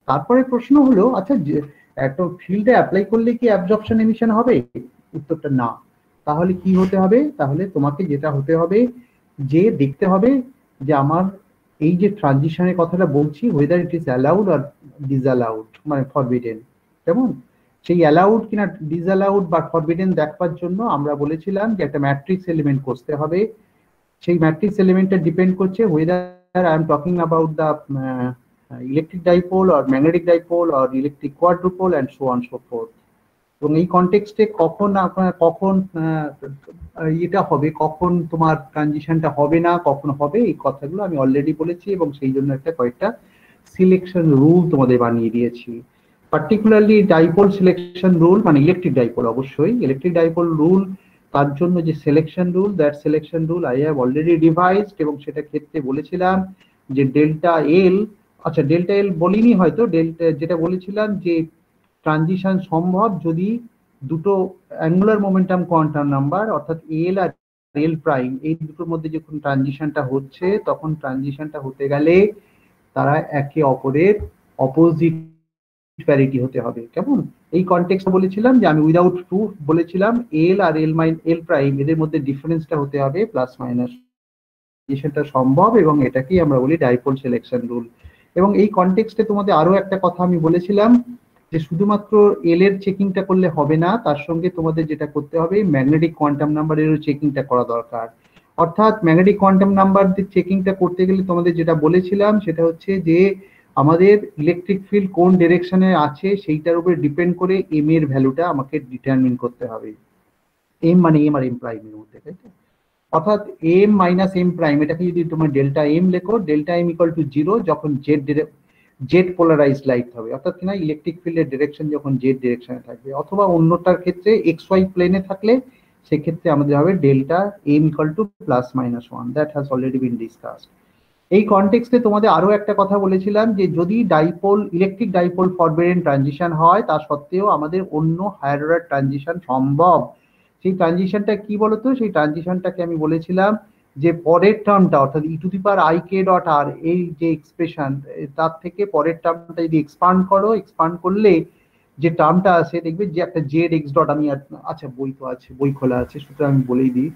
তারপরে প্রশ্ন হলো, আচ্ছা একটা ফিল্ডে অ্যাপ্লাই করলে কি অ্যাবজর্পশন এমিশন হবে? উত্তরটা না। তাহলে কি হতে হবে? তাহলে তোমাকে যেটা হতে হবে, যে দেখতে হবে যে আমার এই যে ট্রানজিশনের কথাটা বলছি, ওয়েদার ইট ইজ অ্যালাউড আর ডিসঅ্যালাউড, মানে ফরবিডেন, কেমন? সেই অ্যালাউড কিনা ডিসঅ্যালাউড বা ফরবিডেন দেখবার জন্য আমরা বলেছিলাম যে একটা ম্যাট্রিক্স এলিমেন্ট করতে হবে। সেই ম্যাট্রিক্স এলিমেন্টটা ডিপেন্ড করছে whether I am talking about the electric dipole or magnetic dipole or electric quadrupole and so on so forth. এবং এই কনটেক্সটে কখন কখন এটা হবে, কখন তোমার ট্রানজিশনটা হবে না, কখন হবে, এই কথাগুলো আমি অলরেডি বলেছি এবং সেই জন্য একটা কয়েকটা সিলেকশন রুল তোমাদের বানিয়ে দিয়েছি। পার্টিকুলারলি ডাইপোল সিলেকশন রুল, মানে ইলেকট্রিক ডাইপোল, অবশ্যই ইলেকট্রিক ডাইপোল রুল, তার জন্য যে selection rule, that selection rule I have already revised, এবং সেটা ক্ষেত্রে বলেছিলাম যে ডেল্টা এল, আচ্ছা ডেল্টা এল বলিনি হয়তো, ডেল্টা যেটা বলেছিলাম যে ট্রানজিশন সম্ভব যদি দুটো অ্যাঙ্গুলার মোমেন্টাম কোয়ান্টাম নাম্বার অর্থাৎ এল আর এল প্রাইম এই দুটোর মধ্যে যখন ট্রানজিশনটা হচ্ছে, তখন ট্রানজিশনটা হতে গেলে তারা একে অপরের অপোজিট প্যারিটি হতে হবে, কেমন? এই কনটেক্সট বলেছিলাম যে আমি উইদাউট প্রুফ বলেছিলাম এল আর এল প্রাইম এদের মধ্যে ডিফারেন্সটা হতে হবে প্লাস মাইনাস, সেটা সম্ভব, এবং এটাকেই আমরা বলি ডাইপোল সিলেকশন রুল। এবং এই কনটেক্সটে তোমাদের আরো একটা কথা আমি বলেছিলাম যে শুধুমাত্র এল এর চেকিংটা করলে হবে না, তার সঙ্গে তোমাদের যেটা করতে হবে ম্যাগনেটিক কোয়ান্টাম নাম্বারেরও চেকিংটা করা দরকার। অর্থাৎ ম্যাগনেটিক কোয়ান্টাম নাম্বার চেকিংটা করতে গেলে তোমাদের যেটা বলেছিলাম সেটা হচ্ছে যে আমাদের ইলেকট্রিক ফিল্ড কোন ডিরেকশনে আছে সেইটার উপরে ডিপেন্ড করে এম এর ভ্যালুটা আমাকে ডিটারমিন করতে হবে। এম মানে এম আর এম প্রাইমের মধ্যে, তাই তো? অর্থাৎ এম মাইনাস এম প্রাইম, এটাকে যদি তোমার ডেল্টা এম লেখো, ডেল্টা এম ইকুয়াল টু 0 যখন জেড পোলারাইজড লাইট হবে, অর্থাৎ কিনা ইলেকট্রিক ফিল্ডের ডিরেকশন যখন জেড ডিরেকশনে থাকবে, অথবা অন্যটার ক্ষেত্রে এক্স ওয়াই প্লেনে থাকলে সেক্ষেত্রে আমাদের হবে delta m equal to plus minus 1, that has already been discussed. এই কনটেক্সটে তোমাদের আরো একটা কথা বলেছিলাম যে যদি dipole electric dipole forbidden transition হয়, তা সত্ত্বেও আমাদের অন্য হায়ার অর্ডার ট্রানজিশন সম্ভব। সেই ট্রানজিশনটা কি বলতো? সেই ট্রানজিশনটাকে আমি বলেছিলাম যে পরের টার্মটা অর্থাৎ ই to the power I K dot r, এই যে এক্সপ্রেশন, তার থেকে পরের টার্মটা যদি এক্সপান্ড করো, এক্সপান্ড করলে যে টার্মটা আছে দেখবে যে একটা জেড এক্স ডট, আমি আচ্ছা বই তো আছে, বই খোলা আছে, সুতরাং আমি বলেই দিই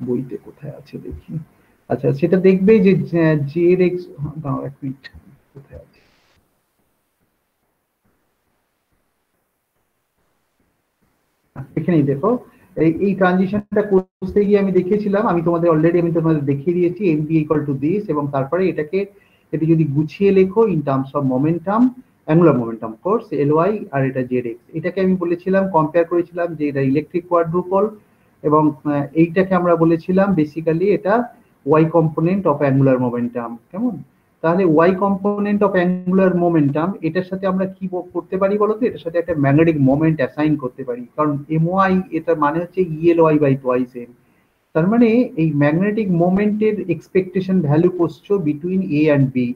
বইতে কোথায় আছে দেখি। আচ্ছা সেটা দেখবে যে জেড এক্স, দাও এক মিনিট, কোথায় আছে, এখানেই দেখো। এই ট্রানজিশনটা করতে গিয়ে আমি দেখিয়েছিলাম, আমি তোমাদের দেখিয়ে দিয়েছি M B equal to this, এবং তারপরে এটাকে যদি গুছিয়ে লেখো in terms of momentum, angular momentum course L Y, আর এটা জেড এক্স, এটাকে আমি বলেছিলাম কম্পেয়ার করেছিলাম যে এটা ইলেকট্রিক কোয়াড্রুপল, এবং এইটাকে আমরা বলেছিলাম বেসিক্যালি এটা y component of angular momentum, কেমন? তাহলে y component of angular momentum, এটার সাথে আমরা কি করতে পারি বলতো? এটার সাথে একটা ম্যাগনেটিক মোমেন্ট অ্যাসাইন করতে পারি, কারণ এম ওয়াই এটা মানে হচ্ছে EL y by twice m. তার মানে এই ম্যাগনেটিক মোমেন্টের এক্সপেকটেশন ভ্যালু করছো বিটুইন এ অ্যান্ড বি।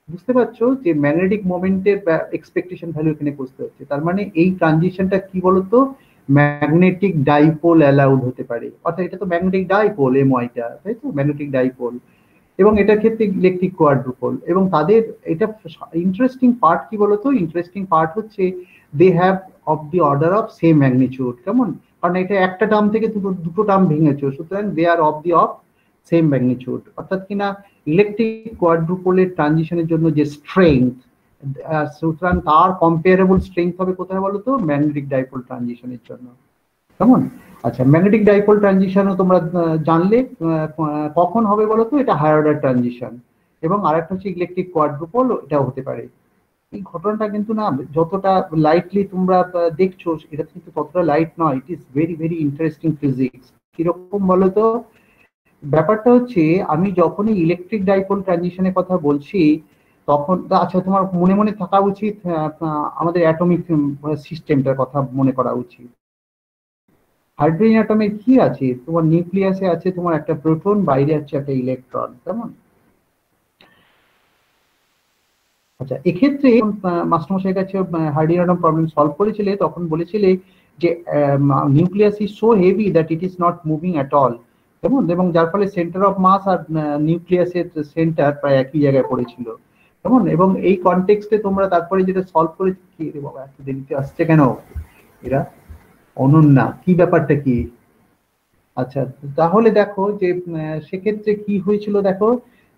বুঝতে পারছো যে ম্যাগনেটিক মোমেন্টের এক্সপেকটেশন ভ্যালু এখানে করতে হচ্ছে। তার মানে এই ট্রানজিশনটা কি বলতো? ম্যাগনেটিক ডাইপোল অ্যালাউড হতে পারে, অর্থাৎ এটা তো ম্যাগনেটিক ডাইপোল এম ওয়াইটা, তাই তো? ম্যাগনেটিক ডাইপোল, এবং এটার ক্ষেত্রে ইলেকট্রিক কোয়াড্রুপল, এবং তাদের এটা ইন্টারেস্টিং পার্ট কি বলতো? ইন্টারেস্টিং পার্ট হচ্ছে they have of the order of same magnitude, কেমন? কারণ এটা একটা টার্ম থেকে দুটো টার্ম ভেঙেছে, সুতরাং দে আর অফ দি সেম ম্যাগনিটিউড, অর্থাৎ কিনা ইলেকট্রিক কোয়াড্রুপলের ট্রানজিশনের জন্য যে স্ট্রেংথ, সুতরাং তার কম্পেয়ারেবল স্ট্রেংথ হবে কোথায় বলতো? ম্যাগনেটিক ডাইপোল ট্রানজিশনের জন্য, কেমন? আচ্ছা ম্যাগনেটিক ডাইপোল ট্রানজিশনও তোমরা জানলে কখন হবে বলতো? এটা হায়ার অর্ডার ট্রানজিশন, এবং আরেকটা হচ্ছে ইলেকট্রিক কোয়াড্রুপল, এটাও হতে পারে। এই ঘটনাটা কিন্তু না যতটা লাইটলি তোমরা দেখছো, এটা কিন্তু ততটা লাইট নয়, it is very very interesting physics. কিরকম বলতো? ব্যাপারটা হচ্ছে আমি যখনই ইলেকট্রিক ডাইপোল ট্রানজিশনের কথা বলছি তখন, আচ্ছা তোমার মনে মনে থাকা উচিত আমাদের অ্যাটমিক সিস্টেমটার কথা মনে করা উচিত। হাইড্রোজেন অ্যাটমে কি আছে? তোমার নিউক্লিয়াসে আছে তোমার একটা প্রোটন, বাইরে আছে একটা ইলেকট্রন, কেমন? আচ্ছা এক্ষেত্রে মাস্টারমশাইয়ের কাছে হাইড্রোজেন অ্যাটম প্রবলেম সলভ করেছিলে, তখন বলেছিলে যে nucleus is so heavy that it is not moving at all, কেমন? এবং যার ফলে সেন্টার অফ মাস আর নিউক্লিয়াসের সেন্টার প্রায় একই জায়গায় পড়েছিল। কেমন? এবং এই কনটেক্সটে তোমরা তারপরে যেটা সলভ করে, কি রে বাবা এত দেরিতে আসছে কেন এরা? অনন্যা, কি ব্যাপারটা কি? আচ্ছা, তাহলে দেখো যে সেক্ষেত্রে কি হয়েছিল, দেখো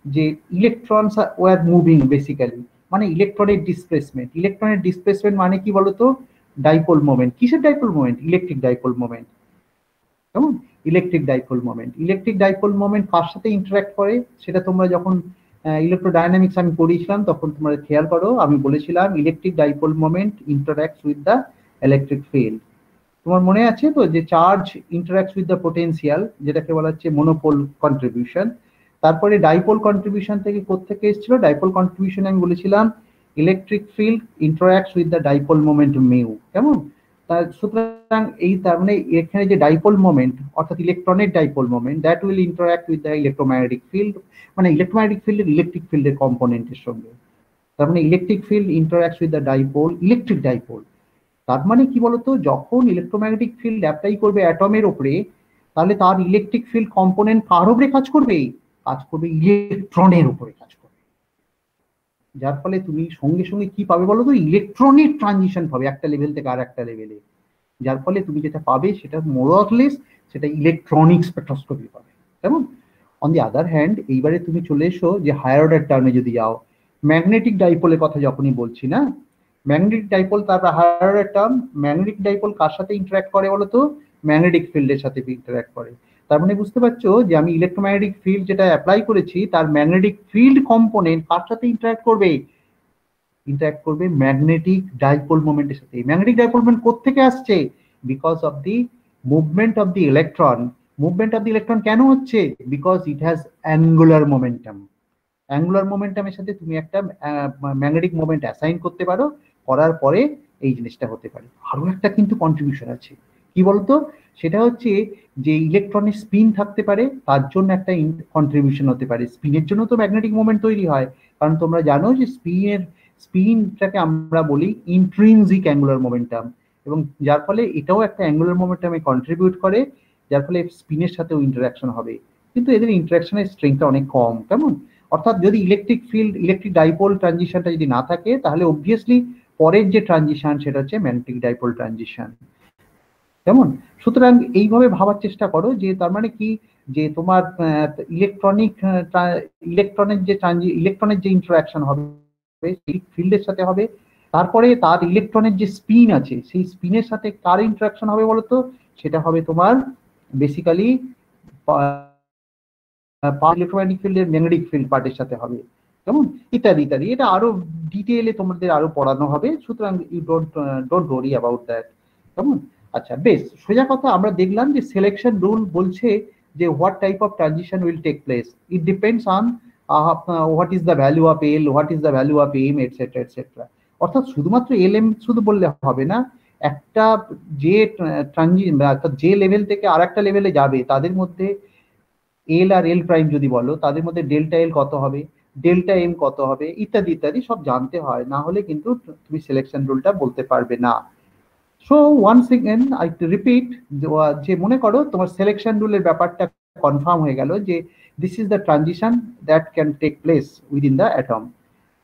যে ইলেকট্রনস ওয়ার মুভিং বেসিক্যালি, মানে ইলেকট্রনের ডিসপ্লেসমেন্ট মানে কি বলতো? Dipole moment. কিসের dipole moment? Electric dipole moment. কেমন? ইলেকট্রিক ডাইপোল মোমেন্ট কার সাথে ইন্টারঅ্যাক্ট করে সেটা তোমরা যখন ইলেকট্রোডাইনামিক্স আমি পড়িয়েছিলাম তখন তোমরা খেয়াল করো, আমি বলেছিলাম electric dipole moment interacts with the electric field. তোমার মনে আছে তো যে charge interacts with the potential, যেটাকে বলা হচ্ছে মনোপোল কন্ট্রিবিউশন। তারপরে ডাইপোল কন্ট্রিবিউশন থেকে কোত্থেকে এসেছিল? ডাইপোল কন্ট্রিবিউশন আমি বলেছিলাম electric field interacts with the dipole moment mu. কেমন? সুতরাং এই তার মানে এখানে যে ডাইপোল মোমেন্ট অর্থাৎ ইলেকট্রনের dipole moment, that will interact with the electromagnetic field, মানে ইলেকট্রোম্যাগনেটিক ফিল্ডের ইলেকট্রিক ফিল্ডের কম্পোনেন্টের সঙ্গে। তার মানে electric field interacts with the dipole, electric dipole. তার মানে কি বলতো, যখন ইলেকট্রোম্যাগনেটিক ফিল্ড অ্যাপ্লাই করবে অ্যাটমের উপরে, তাহলে তার ইলেকট্রিক ফিল্ড কম্পোনেন্ট কার উপরে কাজ করবে? কাজ করবে ইলেকট্রনের উপরে কাজ করবে। যার ফলে তুমি সঙ্গে সঙ্গে কি পাবে বলো তো? ইলেকট্রনিক ট্রানজিশন পাবে একটা লেভেল থেকে আর একটা লেভেলে। যার ফলে তুমি যেটা পাবে সেটা মোর অর লেস সেটা ইলেকট্রনিক স্পেকট্রোস্কোপি পাবে। কেমন? অন দি আদার হ্যান্ড এইবারে তুমি চলে এসো যে হায়ার অর্ডার টার্মে যদি যাও, ম্যাগনেটিক ডাইপোলের কথা যখনই বলছি না, ম্যাগনেটিক ডাইপোল, তারপর higher order term, magnetic dipole কার সাথে ইন্টারঅ্যাক্ট করে বলতো? ম্যাগনেটিক ফিল্ডের সাথে ইন্টারঅ্যাক্ট করে। তার মানে বুঝতে পারছো যে আমি ইলেকট্রোম্যাগনেটিক ফিল্ড যেটা অ্যাপ্লাই করেছি তার ম্যাগনেটিক ফিল্ড কম্পোনেন্ট কার সাথে ইন্টারঅ্যাক্ট করবে? ইন্টারঅ্যাক্ট করবে ম্যাগনেটিক ডাইপোল মোমেন্টের সাথে। ম্যাগনেটিক ডাইপোল মোমেন্ট কোত্থেকে আসছে? Because of the movement of the electron. Movement of the electron কেন হচ্ছে? Because it has angular momentum. Angular মোমেন্টামের সাথে তুমি একটা ম্যাগনেটিক মোমেন্ট অ্যাসাইন করতে পারো, করার পরে এই জিনিসটা হতে পারে। আরো একটা কিন্তু কন্ট্রিবিউশন আছে, কি বলতো? সেটা হচ্ছে যে ইলেকট্রনের স্পিন থাকতে পারে, তার জন্য একটা কন্ট্রিবিউশন হতে পারে। স্পিনের জন্য তো ম্যাগনেটিক মোমেন্ট তৈরি হয়, কারণ তোমরা জানো যে স্পিনটাকে আমরা বলি ইন্ট্রিনজিক অ্যাঙ্গুলার মোমেন্টাম, এবং যার ফলে এটাও একটা অ্যাঙ্গুলার মোমেন্টামে কন্ট্রিবিউট করে, যার ফলে স্পিনের সাথেও ইন্টারাকশন হবে। কিন্তু এদের ইন্টারাকশনের স্ট্রেংথটা অনেক কম। কেমন? অর্থাৎ যদি ইলেকট্রিক ফিল্ড, ইলেকট্রিক ডাইপোল ট্রানজিশনটা যদি না থাকে, তাহলে অবভিয়াসলি পরের যে ট্রানজিশন সেটা হচ্ছে ম্যাগনেটিক ডাইপোল ট্রানজিশন। কেমন? সুতরাং এইভাবে ভাবার চেষ্টা করো যে তার মানে কি, যে তোমার ইলেকট্রনের যে ইন্টারাকশন হবে সেই ফিল্ডের সাথে হবে, তারপরে তার ইলেকট্রনের যে স্পিন আছে সেই স্পিনের সাথে কার ইন্টারাকশন হবে বলতো? সেটা হবে তোমার বেসিক্যালি ইলেকট্রোম্যাগনেটিক ফিল্ডের ম্যাগনেটিক ফিল্ড পার্টের সাথে হবে। কেমন? ইত্যাদি ইত্যাদি। এটা আরো ডিটেইলে তোমাদের আরো পড়ানো হবে, সুতরাং you don't worry about that. কেমন? আচ্ছা, বেশ সোজা কথা, আমরা দেখলাম যে সিলেকশন রুল বলছে যে what type of transition will take place, it depends on what is the value of l, what is the value of m, etcetera etcetera. অর্থাৎ শুধুমাত্র এল এম শুধু বললে হবে না, একটা যে অর্থাৎ যে লেভেল থেকে আর একটা লেভেলে যাবে তাদের মধ্যে এল আর এল প্রাইম যদি বলো, তাদের মধ্যে ডেল্টা এল কত হবে, ডেল্টা এম কত হবে, ইত্যাদি ইত্যাদি সব জানতে হয়, না হলে কিন্তু তুমি সিলেকশন রুলটা বলতে পারবে না। So once again I repeat, যে মনে করো তোমার সিলেকশন রুলের ব্যাপারটা কনফার্ম হয়ে গেল যে this is the transition that can take place within the atom.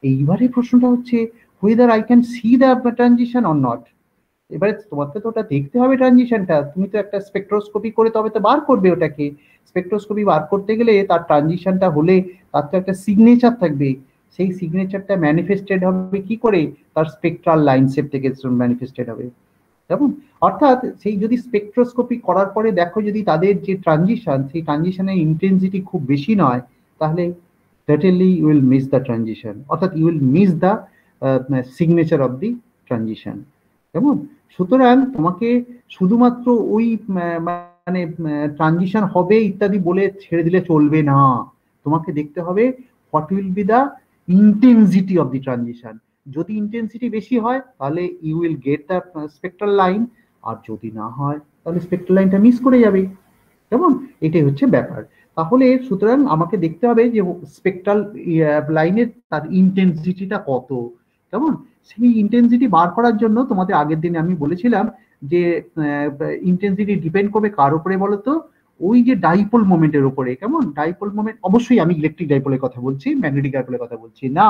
এইবারে প্রশ্নটা হচ্ছে whether I can see the transition or not। এবারে তোমাকে তো ওটা দেখতে হবে ট্রানজিশনটা, তুমি তো একটা স্পেকট্রোস্কোপি করে তবে তো বার করবে ওটাকে। স্পেকট্রোস্কোপি বার করতে গেলে তার ট্রানজিশনটা হলে তার তো একটা সিগনেচার থাকবে, সেই সিগনেচারটা ম্যানিফেস্টেড হবে কি করে? তার স্পেকট্রাল লাইন শেপ থেকে ম্যানিফেস্টেড হবে। কেমন? অর্থাৎ সেই যদি স্পেকট্রোস্কোপি করার পরে দেখো যদি তাদের যে ট্রানজিশন, সেই ট্রানজিশনের ইন্টেন্সিটি খুব বেশি নয়, তাহলে certainly you will miss the transition, অর্থাৎ you will miss the signature of the transition। কেমন? সুতরাং তোমাকে শুধুমাত্র ওই মানে ট্রানজিশন হবে ইত্যাদি বলে ছেড়ে দিলে চলবে না, তোমাকে দেখতে হবে what will be the intensity of the transition। যদি ইন্টেন্সিটি বেশি হয় তাহলে you will get the spectral line, আর যদি না হয় তাহলে স্পেকট্রাল লাইনটা মিস করে যাবে। কেমন? এটাই হচ্ছে ব্যাপার। তাহলে সুতরাং আমাকে দেখতে হবে যে স্পেকট্রাল লাইনের তার ইন্টেন্সিটিটা কত। কেমন? সেই ইন্টেন্সিটি বার করার জন্য তোমাদের আগের দিনে আমি বলেছিলাম যে ইন্টেন্সিটি ডিপেন্ড করবে কার উপরে বলতো? ওই যে ডাইপোল মোমেন্টের উপরে। কেমন? ডাইপোল মোমেন্ট, অবশ্যই আমি ইলেকট্রিক ডাইপোলের কথা বলছি, ম্যাগনেটিক ডাইপোলের কথা বলছি না।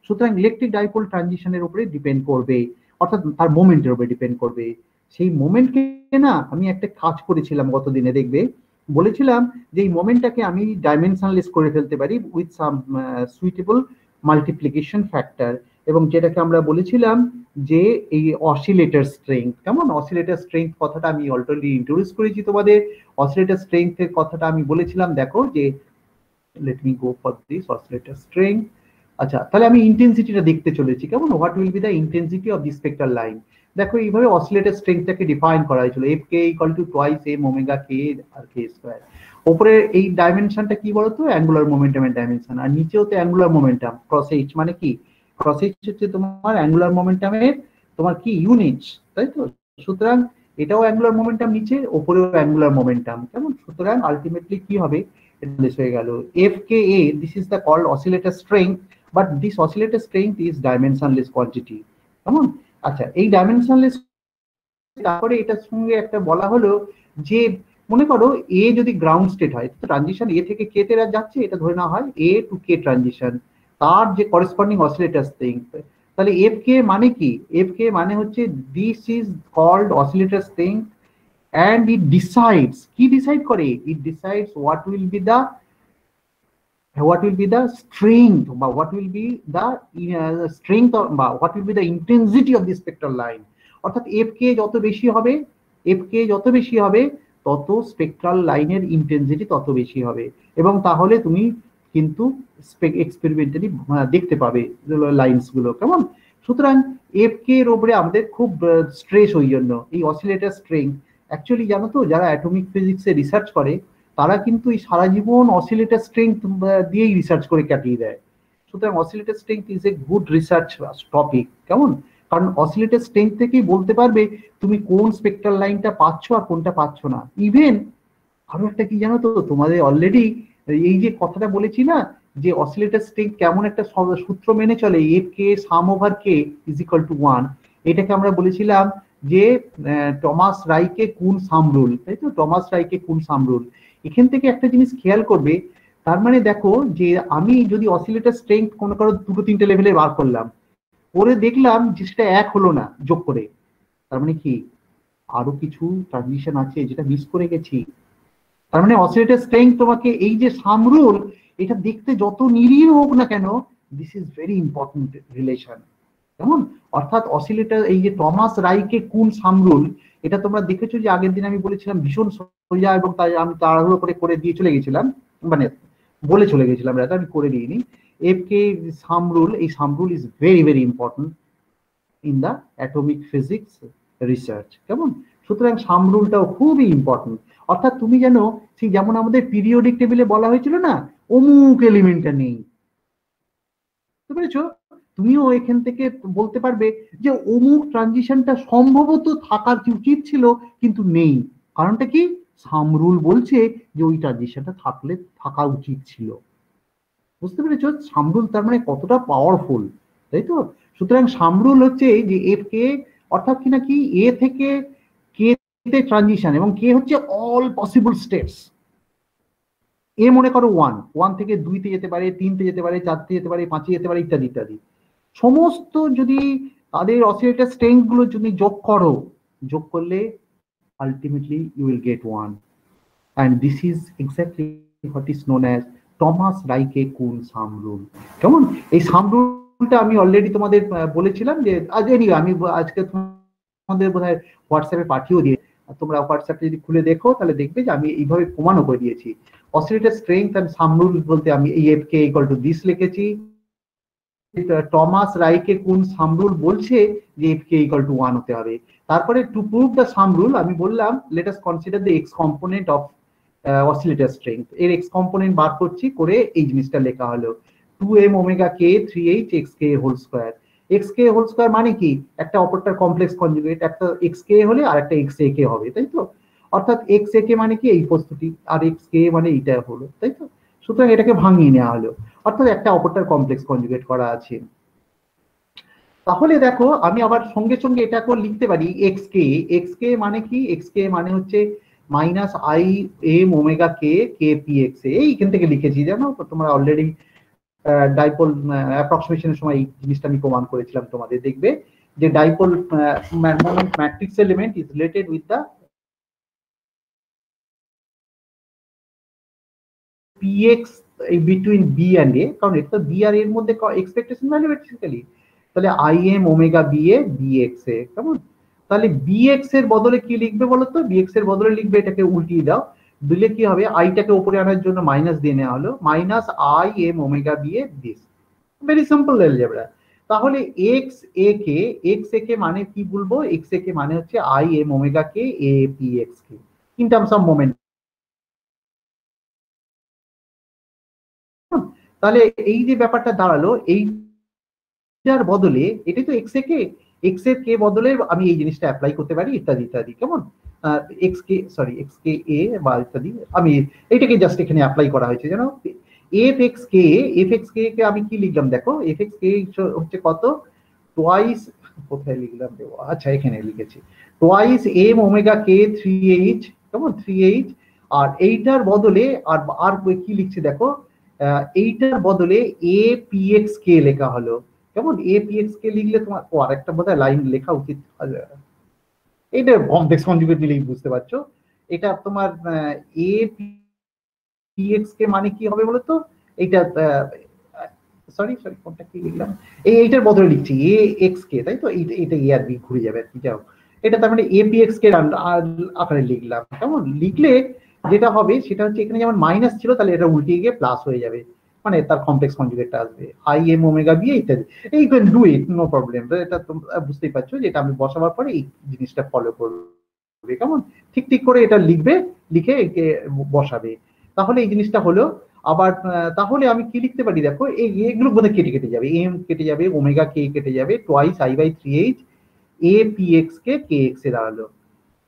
সুতরাং ইলেকট্রিক ডাইপোল ট্রানজিশনের উপরে ডিপেন্ড করবে, অর্থাৎ তার মোমেন্টের উপরে ডিপেন্ড করবে। সেই মোমেন্টকে না আমি একটা কাজ করেছিলাম গত দিনে, দেখবে বলেছিলাম যে এই মোমেন্টটাকে আমি ডাইমেনশনলেস করে ফেলতে পারি with some suitable multiplication factor, এবং যেটাকে আমরা বলেছিলাম যে এই অসিলেটর স্ট্রেংথ। কেমন? অসিলেটর স্ট্রেংথ কথাটা আমি অলরেডি ইন্ট্রোডিউস করেছি তোমাদের। অসিলেটর স্ট্রেংথের কথাটা আমি বলেছিলাম, দেখো যে let me go for this oscillator strength. আচ্ছা, তাহলে আমি ইন্টেন্সিটিটা দেখতে চলেছি। কেমন? What will be the intensity of the spectral line. দেখো এইভাবে অসিলেটর স্ট্রেংথটাকে ডিফাইন করা হয়েছিল, f k equal to twice m omega k r k square. উপরে এই ডাইমেনশনটা কি বলতো? অ্যাঙ্গুলার মোমেন্টামের ডাইমেনশন, আর নিচেও তো অ্যাঙ্গুলার মোমেন্টাম। ক্রস এইচ মানে কি? ক্রস এইচ হচ্ছে তোমার অ্যাঙ্গুলার মোমেন্টামের তোমার কি ইউনিটস, তাই তো? সুতরাং এটাও অ্যাঙ্গুলার মোমেন্টাম নিচে, ওপরেও অ্যাঙ্গুলার মোমেন্টাম। কেমন? সুতরাং আলটিমেটলি কি হবে? হয়ে গেল f k a, this is the called oscillator strength, but this oscillator strength is dimensionless quantity. কেমন? আচ্ছা, এই ডাইমেনশনলেস, তারপরে এটার সঙ্গে একটা বলা হলো যে মনে করো এ যদি গ্রাউন্ড স্টেট হয়, তো ট্রানজিশন এ থেকে কে তে যাচ্ছে, এটা ধরে নেওয়া হয় এ টু কে ট্রানজিশন, তার যে করেসপন্ডিং অসিলেটর স্ট্রেংথ। তাহলে এফ কে মানে কি? এফ কে মানে হচ্ছে this is called oscillator strength, and it decides, কি ডিসাইড করে? it decides what will be the strength, বা what will be the strength, বা what will be the intensity of the spectral line। অর্থাৎ F কে যত বেশি হবে, F কে যত বেশি হবে, তত স্পেকট্রাল লাইনের ইন্টেন্সিটি তত বেশি হবে, এবং তাহলে তুমি কিন্তু এক্সপেরিমেন্টালি দেখতে পাবে লাইনস গুলো। কেমন? সুতরাং এফ কে এর উপরে আমাদের খুব স্ট্রেস, ওই জন্য এই অসিলেটর স্ট্রেংথ। অ্যাকচুয়ালি জানো তো, যারা অ্যাটমিক ফিজিক্সে রিসার্চ করে তারা কিন্তু এই সারা জীবন অসিলেটর স্ট্রেংথ দিয়েই রিসার্চ করে কাটিয়ে দেয়। সুতরাং oscillator strength is a good research topic. কেমন? কারণ অসিলেটর স্ট্রেংথ থেকেই বলতে পারবে তুমি কোন স্পেকট্রাল লাইনটা পাচ্ছ আর কোনটা পাচ্ছ না। ইভেন আরো একটা কি জানো তো, তোমাদের অলরেডি এই যে কথাটা বলেছি না, যে অসিলেটর স্ট্রেংথ কেমন একটা সূত্র মেনে চলে, F K some over K is equal two 1। এটাকে আমরা বলেছিলাম যে Thomas Reiche Kuhn sum rule, তাই তো? Thomas Reiche Kuhn sum rule. এখান থেকে একটা জিনিস খেয়াল করবে, তার মানে দেখো যে আমি যদি অসিলেটর স্ট্রেংথ কোনো কারো দুটো তিনটে লেভেলে বার করলাম, করে দেখলাম যে সেটা এক হলো না যোগ করে, তার মানে কি আরো কিছু ট্রানজিশন আছে যেটা মিস করে গেছি। তার মানে অসিলেটর স্ট্রেংথ তোমাকে এই যে সাম রুল, এটা দেখতে যত নিরীহ হোক না কেন, this is very important relation. কেমন? অর্থাৎ অসিলেটর এই যে Thomas Reiche Kuhn sum rule, এটা তোমরা দেখেছো যে আগের দিন আমি বলেছিলাম ভীষণ সোজা, এবং তাই আমি তাড়াহুড়ো করে দিয়ে চলে গেছিলাম, মানে বলে চলে গেছিলাম, রাত আমি করে দিইনি। এফ কে সাম রুল, এই sum rule is very very important in the atomic physics research. কেমন? সুতরাং সাম রুলটাও খুবই ইম্পর্টেন্ট। অর্থাৎ তুমি যেন ঠিক যেমন আমাদের পিরিয়ডিক টেবিলে বলা হয়েছিল না, অমুক এলিমেন্টটা নেই, বুঝতে পেরেছো? তুমিও এখান থেকে বলতে পারবে যে অমুক ট্রানজিশনটা সম্ভবত থাকার উচিত ছিল কিন্তু নেই, কারণটা কি? সাম রুল বলছে যে ওই ট্রানজিশনটা থাকা উচিত ছিল। বুঝতে পেরেছো সাম রুল তার মানে কতটা পাওয়ারফুল, তাই তো? সুতরাং সাম রুল হচ্ছে যে এফ কে, অর্থাৎ কি না কি, এ থেকে কে তে ট্রানজিশন, এবং কে হচ্ছে অল পসিবল স্টেটস। এ মনে করো 1 থেকে 2 তে যেতে পারে, 3 তে যেতে পারে, 4 তে যেতে পারে, 5 যেতে পারে, ইত্যাদি ইত্যাদি। সমস্ত যদি তাদের অসিলেটর স্ট্রেংথ গুলো যদি যোগ করো, যোগ করলে ultimately you will get 1, and this is exactly what is known as Thomas Reiche Kuhn sum rule. কেমন? এই সাম রুলটা আমি অলরেডি তোমাদের বলেছিলাম যে আজ আমি আজকে তোমাদের বোধহয় হোয়াটসঅ্যাপে পাঠিয়েও দিয়ে, তোমরা হোয়াটসঅ্যাপে যদি খুলে দেখো তাহলে দেখবে যে আমি এইভাবে প্রমাণও করে দিয়েছি। Oscillator strength and sum rule বলতে আমি এই f k equal to this লিখেছি, Thomas Reiche Kuhn sum rule বলছে যে এফ কে ইকুয়াল টু 1 হতে হবে। তারপরে to prove the sum rule আমি বললাম let us consider the x component of oscillator strength. এর এক্স কম্পোনেন্ট বার করছি, করে এই জিনিসটা লেখা হলো 2m omega k 3h xk whole square. xk whole square মানে কি? একটা অপরটার কমপ্লেক্স কনজুগেট, একটা xk হলে আর একটা xak হবে, তাই তো? অর্থাৎ xak মানে কি? এই বস্তুটি, আর xk মানে এইটা হলো, তাই তো? সুতরাং এটাকে ভাঙিয়ে নেওয়া হলো, অর্থাৎ একটা অপরটার কমপ্লেক্স কনজুগেট করা আছে। তাহলে দেখো আমি আবার সঙ্গে সঙ্গে এটাকে লিখতে পারি xk। xk মানে কি? xk মানে হচ্ছে minus i M omega K K P x. এইখান থেকে লিখেছি, জানো তো তোমরা অলরেডি ডাইপোল অ্যাপ্রক্সিমেশনের সময় এই জিনিসটা আমি প্রমাণ করেছিলাম তোমাদের, দেখবে যে dipole moment matrix element is related with the px between B and A, কারণ এটা তো বি আর এর মধ্যে এক্সপেকটেশন ভ্যালু বেসিক্যালি। তাহলে I M omega B A B X A, কেমন? তাহলে বিএক্স এর বদলে কি লিখবে বলো তো? বিএক্স এর বদলে লিখবে, এটাকে উল্টিয়ে দাও, দিলে কি হবে, আইটাকে উপরে আনার জন্য মাইনাস দিয়ে নেওয়া হলো, minus i M omega B a this. Very simple algebra. তাহলে এক্স এ কে মানে কি বলবো? এক্স এ কে মানে হচ্ছে i M omega k a P x k in terms of moment. তাহলে এই যে ব্যাপারটা দাঁড়ালো, এইটার বদলে এটাই তো এক্স এর কে বদলে আমি এই জিনিসটা অ্যাপ্লাই করতে পারি ইত্যাদি ইত্যাদি, কেমন? এক্স কে এ বা ইত্যাদি, আমি এইটাকে জাস্ট এখানে অ্যাপ্লাই করা হয়েছে যেন এফ এক্স কে কে আমি কি লিখলাম দেখো, এফ এক্স কে হচ্ছে কত, টোয়াইস, কোথায় লিখলাম দেবো, আচ্ছা এখানে লিখেছি, টোয়াইস এম ওমেগা কে 3h, কেমন? 3h। আর এইটার বদলে আর কি লিখছি দেখো, এইটার বদলে এ পি এক্স কে লেখা হলো, কেমন? এ পি এক্স কে লিখলে তোমার ও আরেকটা বোধহয় লাইন লেখা উচিত, এটা কমপ্লেক্স কনজুগেট দিলেই বুঝতে পারছো। এটা তোমার এ পি এক্স কে মানে কি হবে বলতো? এইটা সরি কোনটা কি লিখলাম, এইটার বদলে লিখছি এ এক্স কে, তাই তো? এটা এ আর বি ঘুরে যাবে আর কি, যাও। এটা তার মানে এ পি এক্স কে আকারে লিখলাম, কেমন? লিখলে যেটা হবে সেটা হচ্ছে, এখানে যেমন মাইনাস ছিল, তাহলে এটা উল্টে গিয়ে প্লাস হয়ে যাবে, মানে তার কমপ্লেক্স কনজুগেটটা আসবে আই এম ওমেগা বি ইত্যাদি। এই can do it, no problem. এটা তোমরা বুঝতেই পারছো যে এটা আমি বসাবার পরে এই জিনিসটা ফলো করবে, কেমন? ঠিক করে এটা লিখবে, লিখে একে বসাবে, তাহলে এই জিনিসটা হলো। আবার তাহলে আমি কি লিখতে পারি দেখো, এগুলো বোধহয় কেটে যাবে, এম কেটে যাবে, ওমেগা কে কেটে যাবে, twice I by 3h A P x K K X A দাঁড়ালো।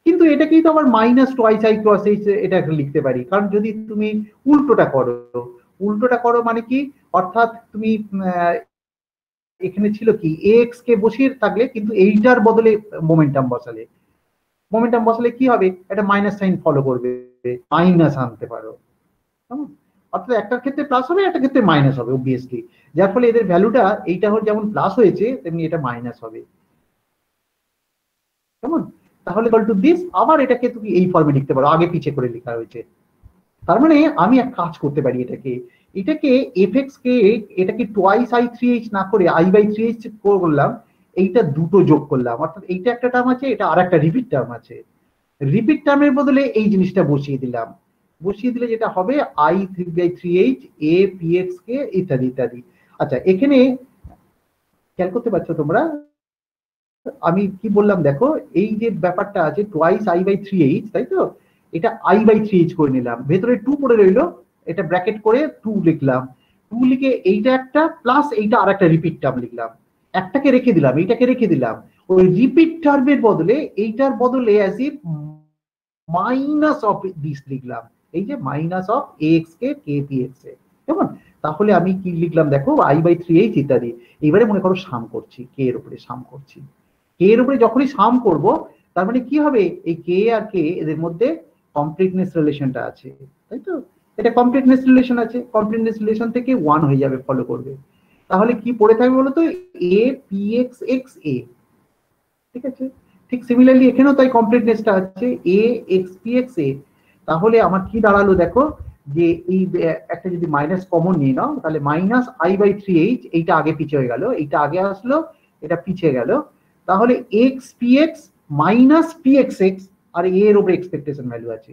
কিন্তু এটাকেই তো আবার minus twice I cross H এটা লিখতে পারি, কারণ যদি তুমি উল্টোটা করো মানে কি, অর্থাৎ তুমি এখানে ছিল কি এক্স কে বসিয়ে থাকলে, কিন্তু এইটার বদলে মোমেন্টাম বসালে কি হবে, একটা মাইনাস সাইন ফলো করবে, মাইনাস আনতে পারো, অর্থাৎ একটার ক্ষেত্রে প্লাস হবে, একটা ক্ষেত্রে মাইনাস হবে অবভিয়াসলি, যার ফলে এদের ভ্যালুটা এইটা যেমন প্লাস হয়েছে তেমনি এটা মাইনাস হবে, কেমন? তাহলে ইকুয়াল টু দিস, আবার এটাকে তুমি এই ফর্মে লিখতে পারো, আগে পিছে করে লেখা হয়েছে। তার মানে আমি এক কাজ করতে পারি, এটাকে এফ এক্স কে এটাকে টোয়াইস আই 3h না করে আই বাই 3h করলাম, এইটা দুটো যোগ করলাম, অর্থাৎ এইটা একটা টার্ম আছে, এটা আর একটা রিপিট টার্ম আছে, রিপিট টার্মের বদলে এই জিনিসটা বসিয়ে দিলে যেটা হবে I 3/3h A P x K ইত্যাদি ইত্যাদি। আচ্ছা, এখানে খেয়াল করতে পারছো তোমরা, আমি কি বললাম দেখো, এই যে ব্যাপারটা আছে টোয়াইস আই বাই 3h, তাই তো? এটা আই বাই 3h করে নিলাম, ভেতরে 2 পড়ে রইলো, এটা ব্র্যাকেট করে 2 লিখলাম, 2 লিখে এইটা একটা প্লাস এইটা আর একটা রিপিট টার্ম লিখলাম, একটাকে রেখে দিলাম, এইটাকে রেখে দিলাম, ওই রিপিট টার্মের বদলে এইটার বদলে as if minus of this লিখলাম, এই যে minus of X K K P X A, কেমন? তাহলে আমি কি লিখলাম দেখো, আই বাই 3h ইত্যাদি। এবারে মনে করো সাম করছি, কে এর উপরে সাম করছি, কে এর উপরে যখনই সাম করব, তার মানে কি হবে, এই কে আর কে এদের মধ্যে কমপ্লিটনেস রিলেশনটা আছে, তাই তো? এটা কমপ্লিটনেস রিলেশন আছে, কমপ্লিটনেস রিলেশন থেকে 1 হয়ে যাবে, ফলো করবে। তাহলে কি পড়ে থাকবে বলতো, এ পি এক্স এক্স এ, ঠিক আছে? ঠিক সিমিলারলি এখানেও তাই কমপ্লিটনেসটা আছে এ এক্স পি এক্স এ। তাহলে আমার কি দাঁড়ালো দেখো, যে এই একটা যদি মাইনাস কমন নিয়ে নাও, তাহলে মাইনাস আই বাই 3h, এইটা আগে পিছে হয়ে গেল, এইটা আগে আসলো, এটা পিছিয়ে গেল, তাহলে X P X minus P X X, আর এ এর উপরে এক্সপেকটেশন ভ্যালু আছে,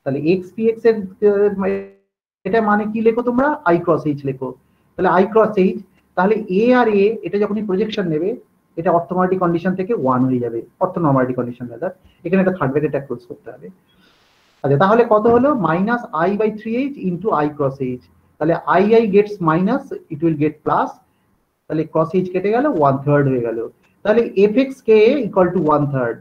তাহলে এক্স পি এক্স এর এটা মানে কি লেখো তোমরা, আই ক্রস এইচ লেখো, তাহলে আই ক্রস এইচ, তাহলে এ আর এ এটা যখনই প্রজেকশন নেবে, এটা অর্থোনর্মালিটি কন্ডিশন থেকে 1 হয়ে যাবে, অর্থোনর্মালিটি কন্ডিশন দাদা, এখানে একটা থার্ড ব্র্যাকেট ক্লোজ করতে হবে। আচ্ছা, তাহলে কত হলো, minus I by 3h into I cross H, তাহলে I gets minus, it will get plus, তাহলে ক্রস এইচ কেটে গেল, 1/3 হয়ে গেল, তাহলে এফ এক্স কে ইকুয়াল টু 1/3,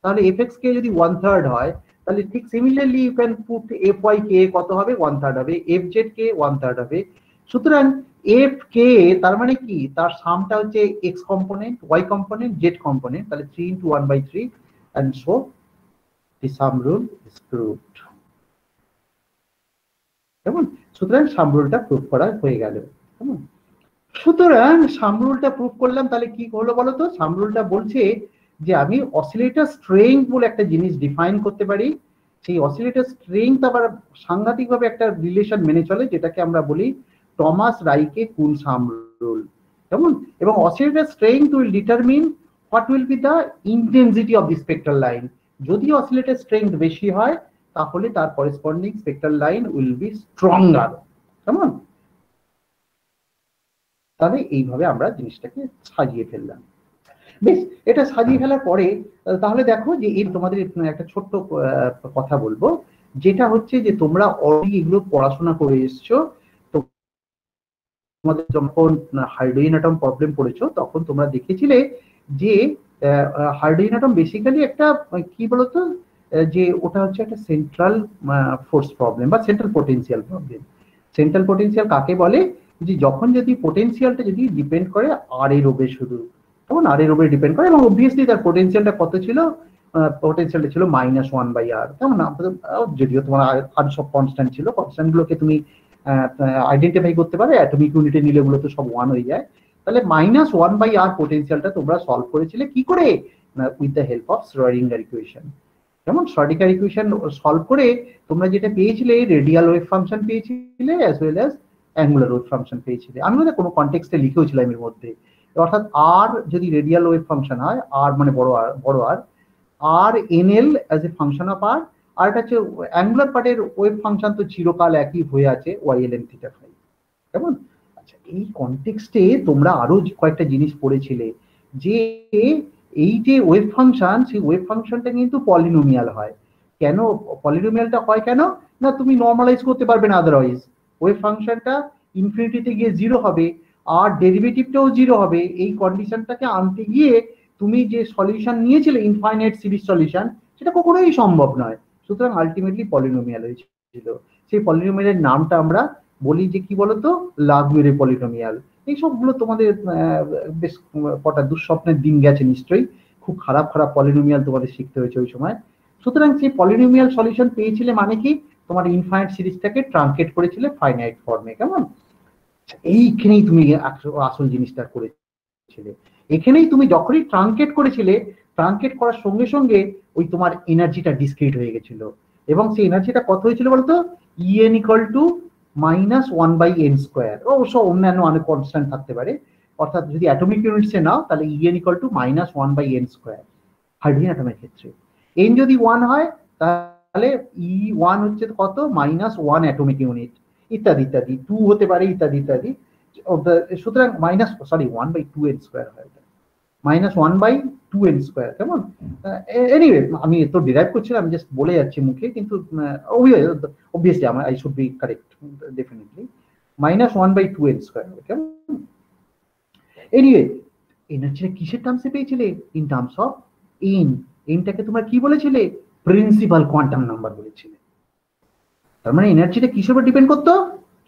তাহলে এফ এক্স কে যদি 1/3 হয়, তাহলে ঠিক similarly you can put F Y কে কত হবে, 1/3 হবে, এফ জেড কে 1/3 হবে। সুতরাং এফ কে তার মানে কি, তার সামটা হচ্ছে x component, y component, z component, তাহলে 3 × 1/3, and so the sum rule is proved, কেমন? সুতরাং সাম রুলটা প্রুভ করা হয়ে গেল। সুতরাং সাম রুলটা প্রুভ করলাম, তাহলে কি হলো বলতো? সাম রুলটা বলছে যে আমি অসিলেটর স্ট্রেংথ বলে একটা জিনিস ডিফাইন করতে পারি। সেই অসিলেটর স্ট্রেংথ আবার সাংঘাতিকভাবে একটা রিলেশন মেনে চলে, যেটাকে আমরা বলি Thomas Reiche Kuhn sum rule, কেমন? এবং oscillator strength will determine what will be the intensity of the spectral line. যদি অসিলেটর স্ট্রেংথ বেশি হয় তাহলে তার corresponding spectral line will be stronger, কেমন? তাহলে এইভাবে আমরা জিনিসটাকে সাজিয়ে ফেললাম। বেশ, এটা সাজিয়ে ফেলার পরে তাহলে দেখো যে এর তোমাদের একটা ছোট্ট কথা বলবো, যেটা হচ্ছে যে তোমরা অলরেডি এগুলো পড়াশোনা করে এসছো। তোমাদের যখন হাইড্রোজেন অ্যাটম প্রবলেম পড়েছো তখন তোমরা দেখেছিলে যে হাইড্রোজেন অ্যাটম বেসিক্যালি একটা কি বলতো, যে ওটা হচ্ছে একটা সেন্ট্রাল ফোর্স প্রবলেম বা central potential problem. Central potential কাকে বলে? যে যখন যদি পোটেনশিয়ালটা যদি ডিপেন্ড করে আর এর উপরে, শুধু তখন আর এর উপরে ডিপেন্ড করে, এবং অবভিয়াসলি তার পোটেনশিয়ালটা কত ছিল? পোটেনশিয়ালটা ছিল -1/r, কেমন? যদিও তোমার আর সব কনস্ট্যান্ট ছিল, কনস্ট্যান্ট গুলোকে তুমি আইডেন্টিফাই করতে পারে, অ্যাটমিক ইউনিটে নিলে গুলো তো সব 1 হয়ে যায়। তাহলে -1/r পোটেনশিয়ালটা তোমরা সলভ করেছিলে কি করে? With the help of Schrödinger equation. যেমন শ্রোডিঙ্গার ইকুয়েশন সলভ করে তোমরা যেটা পেয়েছিলে, রেডিয়াল ওয়েভ ফাংশন পেয়েছিলে as well as angular wave function পেয়েছিলে। আমি মনে কোনো কনটেক্সটে লিখেওছিলাম এর মধ্যে, অর্থাৎ আর যদি রেডিয়াল ওয়েভ ফাংশন হয়, আর মানে বড় R NL as a function of R, আর এটা হচ্ছে অ্যাঙ্গুলার পার্টের ওয়েভ ফাংশন তো চিরকাল একই হয়ে আছে, ওয়াইএলএন থিটা ফাই, কেমন? আচ্ছা, এই কনটেক্সটে তোমরা আরো কয়েকটা জিনিস পড়েছিলে, যে এই যে ওয়েভ ফাংশন, সেই ওয়েভ ফাংশনটা কিন্তু পলিনোমিয়াল হয়। কেন পলিনোমিয়ালটা হয়? কেন না, তুমি নর্মালাইজ করতে পারবে না, আদারওয়াইজ ওয়েভ ফাংশনটা ইনফিনিটিতে গিয়ে 0 হবে আর ডেরিভেটিভটাও 0 হবে। এই কন্ডিশনটাকে আনতে গিয়ে তুমি যে সলিউশন নিয়েছিলে ইনফাইনাইট সিরিজ সলিউশন, সেটা কখনোই সম্ভব নয়। সুতরাং আলটিমেটলি পলিনোমিয়াল হয়েছিল। সেই পলিনোমিয়ালের নামটা আমরা বলি যে কি বলতো, লাগুয়েরে পলিনোমিয়াল। এইসবগুলো তোমাদের বেশ কটা দুঃস্বপ্নের দিন গেছে নিশ্চয়ই, খুব খারাপ খারাপ পলিনোমিয়াল তোমাদের শিখতে হয়েছে ওই সময়। সুতরাং সেই পলিনোমিয়াল সলিউশন পেয়েছিলে মানে কি, তোমার ইনফাইনাইট সিরিজটাকে ট্রাঙ্কেট করেছিলে ফাইনাইট ফর্মে, কেমন? এইখানেই তুমি আসল জিনিসটা করেছিলে। এখানেই তুমি যখনই ট্রাঙ্কেট করেছিলে, ট্রাঙ্কেট করার সঙ্গে সঙ্গে ওই তোমার এনার্জিটা ডিসক্রিট হয়ে গেছিল, এবং সেই এনার্জিটা কত হয়েছিল বলতো? En equal to -1/n²। অবশ্য অন্যান্য অনেক কনস্ট্যান্ট থাকতে পারে, অর্থাৎ যদি অ্যাটমিক ইউনিটসে নাও তাহলে En equal to -1/n², hydrogen অ্যাটমের ক্ষেত্রে। n যদি 1 হয় তাহলে E1 হচ্ছে কত? -1 অ্যাটমিক ইউনিট, ইত্যাদি ইত্যাদি, 2 হতে পারে, ইত্যাদি ইত্যাদি। সুতরাং -1/2n² হয়, -1/2n², কেমন? এনিওয়ে, আমি তো ডিরাইভ করছিলাম, আমি জাস্ট বলে যাচ্ছি মুখে, কিন্তু obviously I should be correct, definitely -1/2n², কেমন? এনিওয়ে, এনার্জিটা কিসের টার্মসে পেয়েছিলে? In terms of N. এনটাকে তোমরা কি বলেছিলে? প্রিন্সিপাল কোয়ান্টাম নাম্বার বলেছিলে। তার মানে এনার্জিটা কিসের উপর ডিপেন্ড করতো?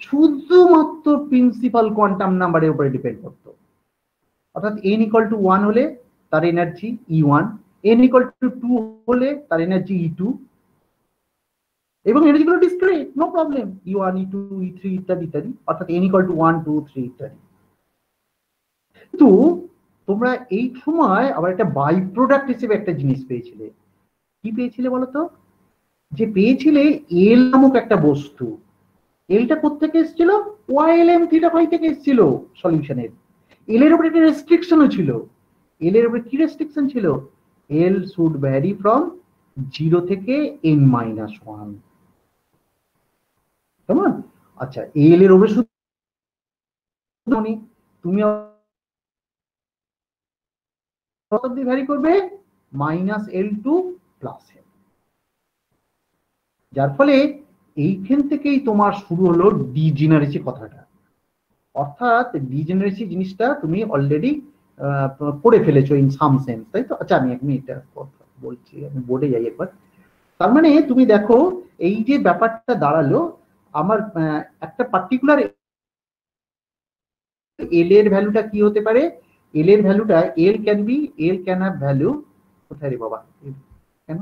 শুধুমাত্র প্রিন্সিপাল কোয়ান্টাম নাম্বারের উপরে ডিপেন্ড করতো। অর্থাৎ n ইকুয়াল টু 1 হলে তার energy E1, n equal two 2 হলে তার এনার্জি E2, এবং এনার্জিগুলো discrete, no problem, E1, E2, E3 ইত্যাদি ইত্যাদি, অর্থাৎ n ইকুয়াল টু 1, 2, 3 ইত্যাদি। কিন্তু তোমরা এই সময় আবার একটা বাই প্রোডাক্ট হিসেবে একটা জিনিস পেয়েছিলে। কি পেয়েছিলে বলতো? যে পেয়েছিলে এল নামক একটা বস্তু। এলটা কোথেকে এসেছিল? ওয়াইএলএম থিটা ফাই থেকে এসেছিল সলিউশনের। এল এর উপরে একটা রেস্ট্রিকশনও ছিল। এল এর উপরে কি রেস্ট্রিকশন ছিল? এল শুড ভ্যারি ফ্রম 0 থেকে n-1, কেমন? আচ্ছা, এল এর উপরে শুধু তুমি কত অবধি ভ্যারি করবে? -L2 +L। যার ফলে এইখান থেকেই তোমার শুরু হলো ডিজেনারেসি কথাটা। অর্থাৎ ডিজেনারেসি জিনিসটা তুমি অলরেডি পড়ে ফেলেছো ইন সাম সেন্স, তাই তো? আচ্ছা, আমি এটা বলছি, আমি বোর্ডে যাই একবার। তার মানে তুমি দেখো, এই যে ব্যাপারটা দাঁড়ালো, আমার একটা পার্টিকুলার এল এর ভ্যালুটা কি হতে পারে? এল এর ভ্যালুটা, এল ক্যান হ্যাভ ভ্যালু, কোথায় রে বাবা, কেন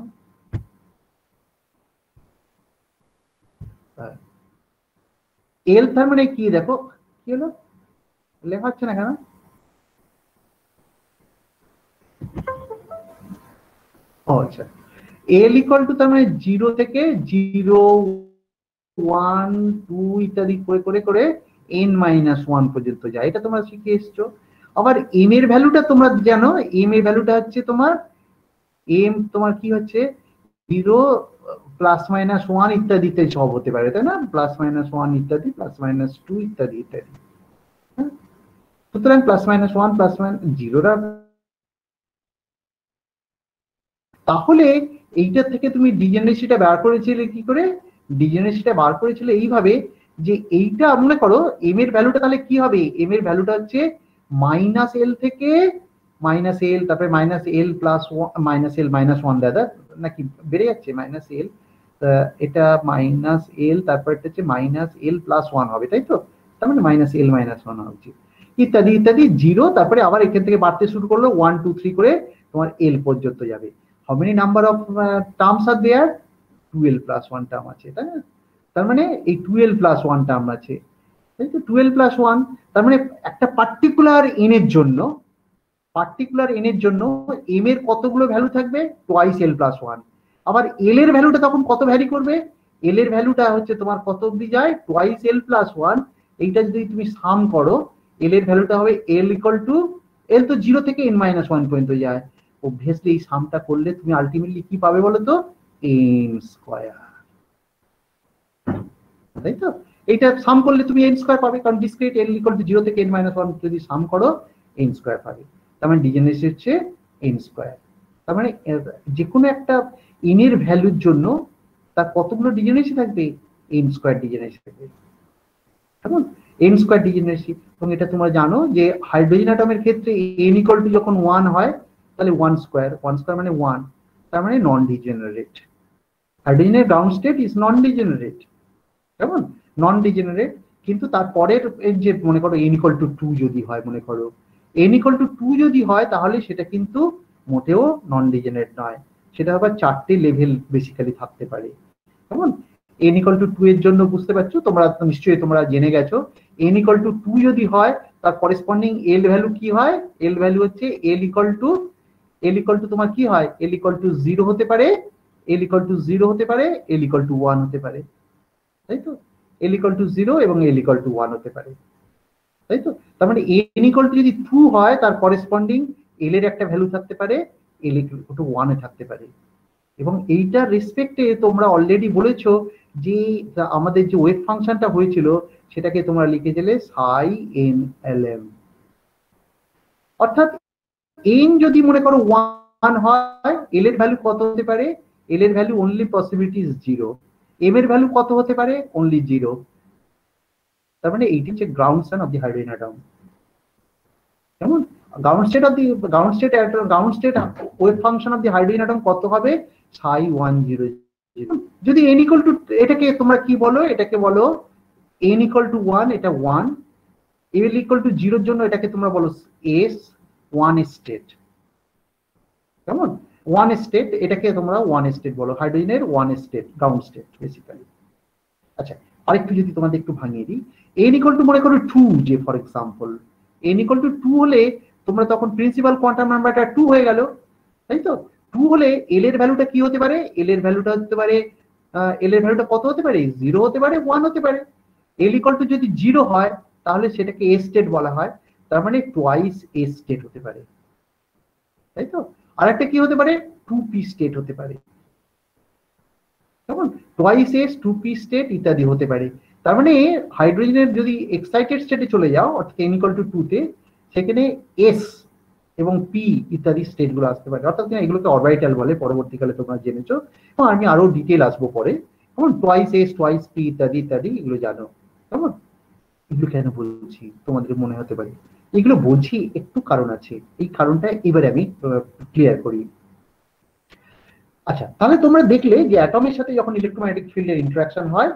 এল? তার মানে কি, দেখো কি হলো, লেখা হচ্ছে না কেন? ও আচ্ছা, এল ইকুয়াল টু তার মানে 0 থেকে 0, 1, 2 ইত্যাদি করে করে করে n-1 পর্যন্ত যায়, এটা তোমরা শিখে এসছো। আবার m এর ভ্যালুটা তোমরা জানো, m এর ভ্যালুটা হচ্ছে তোমার m তোমার কি হচ্ছে 0, +-1 ইত্যাদিতে সব হতে পারে, তাই না? +-1 ইত্যাদি, +-2 ইত্যাদি ইত্যাদি। সুতরাং +-1 +-0 তাহলে এইটা থেকে তুমি ডিজেনারেসিটা বার করেছিলে কি করে? ডিজেনারেসিটা বার করেছিলে এইভাবে যে এইটা মনে করো m এর ভ্যালুটা তাহলে কি হবে? m এর ভ্যালুটা হচ্ছে -l থেকে -l, তারপরে -l+1 -l-1 দাদা নাকি বেড়ে যাচ্ছে -l, এটা -l, তারপর এটা হচ্ছে -l+1 হবে, তাই তো? তার মানে -l-1 হবে উচিত, ইত্যাদি ইত্যাদি 0, তারপরে আবার এখান থেকে বাড়তে শুরু করলো 1, 2, 3 করে তোমার l পর্যন্ত যাবে। How many number of terms are there? 12+1 term আছে, তাই না? তার মানে এই 12+1 টার্ম আছে, তাই তো? 12+1 তার মানে একটা পার্টিকুলার n এর জন্য m এর কতগুলো ভ্যালু থাকবে? Twice l+1। আবার l এর ভ্যালুটা তখন কত ভ্যারি করবে? l এর ভ্যালুটা হচ্ছে তোমার কত অবধি যায়? Twice l+1। এইটা যদি তুমি সাম করো, l এর ভ্যালুটা হবে l ইকুয়াল টু, l তো 0 থেকে n-1 পর্যন্ত যায়, অবভিয়াসলি এই সামটা করলে তুমি আলটিমেটলি কি পাবে বলো তো? n স্কয়ার, তাই তো? এটা সাম করলে তুমি n স্কয়ার পাবে, কারণ ডিসক্রিট l ইকুয়াল টু 0 থেকে n-1 যদি সাম করো n স্কয়ার পাবে। তার মানে ডিজেনারেসি হচ্ছে n স্কয়ার। তার মানে যে কোনো একটা n এর ভ্যালুর জন্য তার কতগুলো ডিজেনারেসি থাকবে? n স্কয়ার ডিজেনারেসি থাকবে, কেমন? n square degeneracy. এবং এটা তোমরা জানো যে হাইড্রোজেন অ্যাটমের ক্ষেত্রে n ইকুয়াল টু যখন 1 হয় তাহলে 1 স্কয়ার মানে 1, তার মানে নন ডিজেনারেট। হাইড্রোজেনের ground state is non degenerate, কেমন? নন ডিজেনারেট। কিন্তু তারপরের যে মনে করো n ইকুয়াল টু 2 যদি হয়, মনে করো n ইকুয়াল টু 2 যদি হয়, তাহলে সেটা কিন্তু মোটেও নন ডিজেনারেট নয়, সেটা আবার 4টে লেভেল বেসিক্যালি থাকতে পারে, কেমন? n ইকুয়াল টু 2 এর জন্য বুঝতে পারছো তোমরা, নিশ্চয়ই তোমরা জেনে গেছো n ইকুয়াল টু 2 যদি হয় তার করেসপন্ডিং l ভ্যালু কি হয়? l ভ্যালু হচ্ছে l ইকুয়াল টু তোমার কি হয়? l ইকুয়াল টু 0 হতে পারে, l ইকুয়াল টু 0 হতে পারে, l ইকুয়াল টু 1 হতে পারে, তাই তো? l ইকুয়াল টু 0 এবং l ইকুয়াল টু 1 হতে পারে, তাই তো? তার মানে n ইকুয়াল টু যদি 2 হয় তার করেসপন্ডিং l এর একটা ভ্যালু থাকতে পারে, l ইকুয়াল টু 1 এ থাকতে পারে। এবং এইটার রেসপেক্টে তোমরা অলরেডি বলেছো যে আমাদের যে ওয়েভ ফাংশনটা হয়েছিল সেটাকে তোমরা লিখেছিলে সাই n lm, অর্থাৎ n যদি মনে করো 1 হয়, l এর ভ্যালু কত হতে পারে? l এর value only possibility is 0, m এর ভ্যালু কত হতে পারে? অনলি 0। তার মানে এইটি হচ্ছে ground state of the hydrogen atom, কেমন? Ground state wave function of the hydrogen atom কত হবে? সাই 100। যদি n ইকুয়াল টু, এটাকে তোমরা কি বলো? এটাকে বলো n ইকুয়াল টু 1, এটা 1, l ইকুয়াল টু 0 এর জন্য এটাকে তোমরা বলো s 1 স্টেট, কেমন? 1 স্টেট, এটাকে তোমরা 1 স্টেট বলো, হাইড্রোজেনের 1 স্টেট, গ্রাউন্ড স্টেট বেসিক্যালি। আচ্ছা, আরেকটু যদি তোমাদের একটু ভাঙিয়ে দিই, n ইকুয়াল টু মনে করো 2, যে for example n equal two 2 হলে তোমরা তখন প্রিন্সিপাল কোয়ান্টাম নাম্বারটা 2 হয়ে গেল, তাই তো? 2 হলে l এর ভ্যালুটা কি হতে পারে? l এর ভ্যালুটা হতে পারে, l এর ভ্যালুটা কত হতে পারে? 0 হতে পারে, 1 হতে পারে। l ইকুয়াল টু যদি 0 হয় তাহলে সেটাকে a স্টেট বলা হয়, তার মানে টুয়াইস a স্টেট হতে পারে, তাই তো? আরেকটা কি হতে পারে? 2p স্টেট হতে পারে, কেমন? টুয়াইস এস, 2p স্টেট ইত্যাদি হতে পারে। তার মানে হাইড্রোজেনের যদি এক্সাইটেড স্টেটে চলে যাও অর্থাৎ n ইকুয়াল টু 2 তে, সেখানে s এবং p ইত্যাদি স্টেট গুলো আসতে পারে, অর্থাৎ এগুলোকে অরবিটাল বলে, পরবর্তীকালে তোমরা জেনেছো এবং আমি আরো ডিটেল আসবো পরে, কেমন? টুয়াইস এস, টুয়াইস p ইত্যাদি ইত্যাদি এগুলো জানো, কেমন? এগুলো কেন বলছি তোমাদের মনে হতে পারে, এগুলো বলছি একটু কারণ আছে, এই কারণটা এবারে আমি ক্লিয়ার করি। আচ্ছা, তাহলে তোমরা দেখলে যে অ্যাটমের সাথে যখন ইলেকট্রোম্যাগনেটিক ফিল্ডের ইন্টারঅ্যাকশন হয়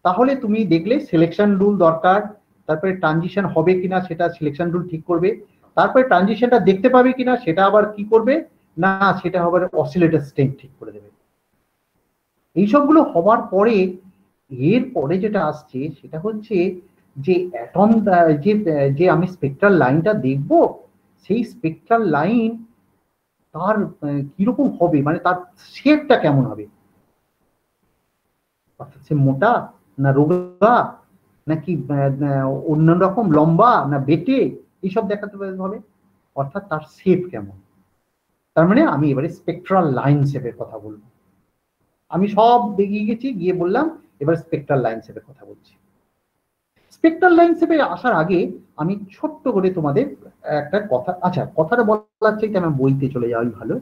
তাহলে তুমি দেখলে সিলেকশন রুল দরকার, তারপরে ট্রানজিশন হবে কিনা সেটা সিলেকশন রুল ঠিক করবে, তারপরে ট্রানজিশনটা দেখতে পাবে কিনা সেটা আবার কি করবে না, সেটা আবার অসিলেটর স্টেট ঠিক করে দেবে। এই সবগুলো হওয়ার পরে এর পরে যেটা আসছে সেটা হচ্ছে যে অ্যাটম, যে যে আমি স্পেকট্রাল লাইনটা দেখব, সেই স্পেকট্রাল লাইন তার কিরকম হবে, মানে তার শেপটা কেমন হবে, অর্থাৎ সে মোটা না রোগা নাকি অন্য রকম লম্বা না বেটে, এইসব দেখাতে হবে, অর্থাৎ তার শেপ কেমন। তার মানে আমি এবারে স্পেকট্রাল লাইন শেপের কথা বলবো। আমি সব বেরিয়ে গেছি, গিয়ে বললাম এবার স্পেকট্রাল লাইন শেপের কথা বলছি। স্পেকট্রাল লাইন শেপে আসার আগে আমি ছোট্ট করে তোমাদের একটা কথা, আচ্ছা কথাটা বলার চাইতে আমি বইতে চলে যাওয়াই ভালো।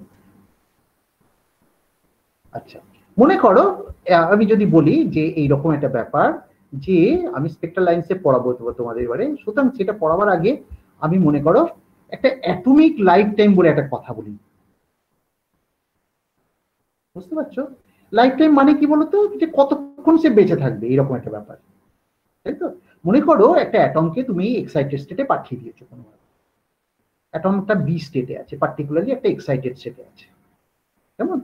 আচ্ছা মনে করো আমি যদি বলি যে এইরকম একটা ব্যাপার যে আমি স্পেকট্রাল লাইন শেপ পড়াবো তোমাদের এবারে, সুতরাং সেটা পড়াবার আগে আমি মনে করো একটা অ্যাটমিক লাইফ টাইম বলে একটা কথা বলি। বুঝতে পারছো? লাইফ টাইম মানে কি বলতো, যে কতক্ষণ সে বেঁচে থাকবে, এরকম একটা ব্যাপার, তাই তো? মনে করো একটা অ্যাটমকে তুমি এক্সাইটেড স্টেটে পাঠিয়ে দিয়েছো, কোনো অ্যাটমটা বি স্টেটে আছে, পার্টিকুলারলি একটা এক্সাইটেড স্টেটে আছে, কেমন?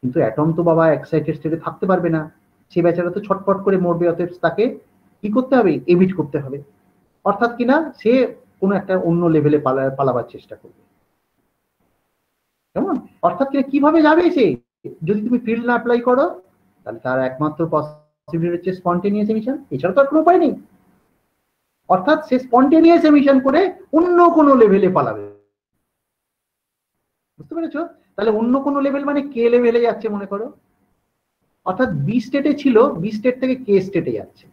কিন্তু অ্যাটম তো বাবা এক্সাইটেড স্টেটে থাকতে পারবে না, সে বেচারা তো ছটফট করে মরবে, অতএব তাকে কি করতে হবে, এমিট করতে হবে, অর্থাৎ কিনা সে কোনো একটা অন্য লেভেলে পালাবার চেষ্টা করবে, কেমন? অর্থাৎ কিনা কিভাবে যাবে সে, যদি তুমি ফিল্ড না অ্যাপ্লাই করো, তাহলে তার একমাত্র পসিবিলিটি হচ্ছে স্পন্টেনিয়াস এমিশন, এছাড়া তো আর কোনো উপায় নেই। অর্থাৎ সে স্পন্টেনিয়াস এমিশন করে অন্য কোনো লেভেলে পালাবে। বুঝতে পেরেছো? তাহলে অন্য কোনো লেভেল মানে কে লেভেলে যাচ্ছে মনে করো, অর্থাৎ বি স্টেটে ছিল, বি স্টেট থেকে কে স্টেটে যাচ্ছে,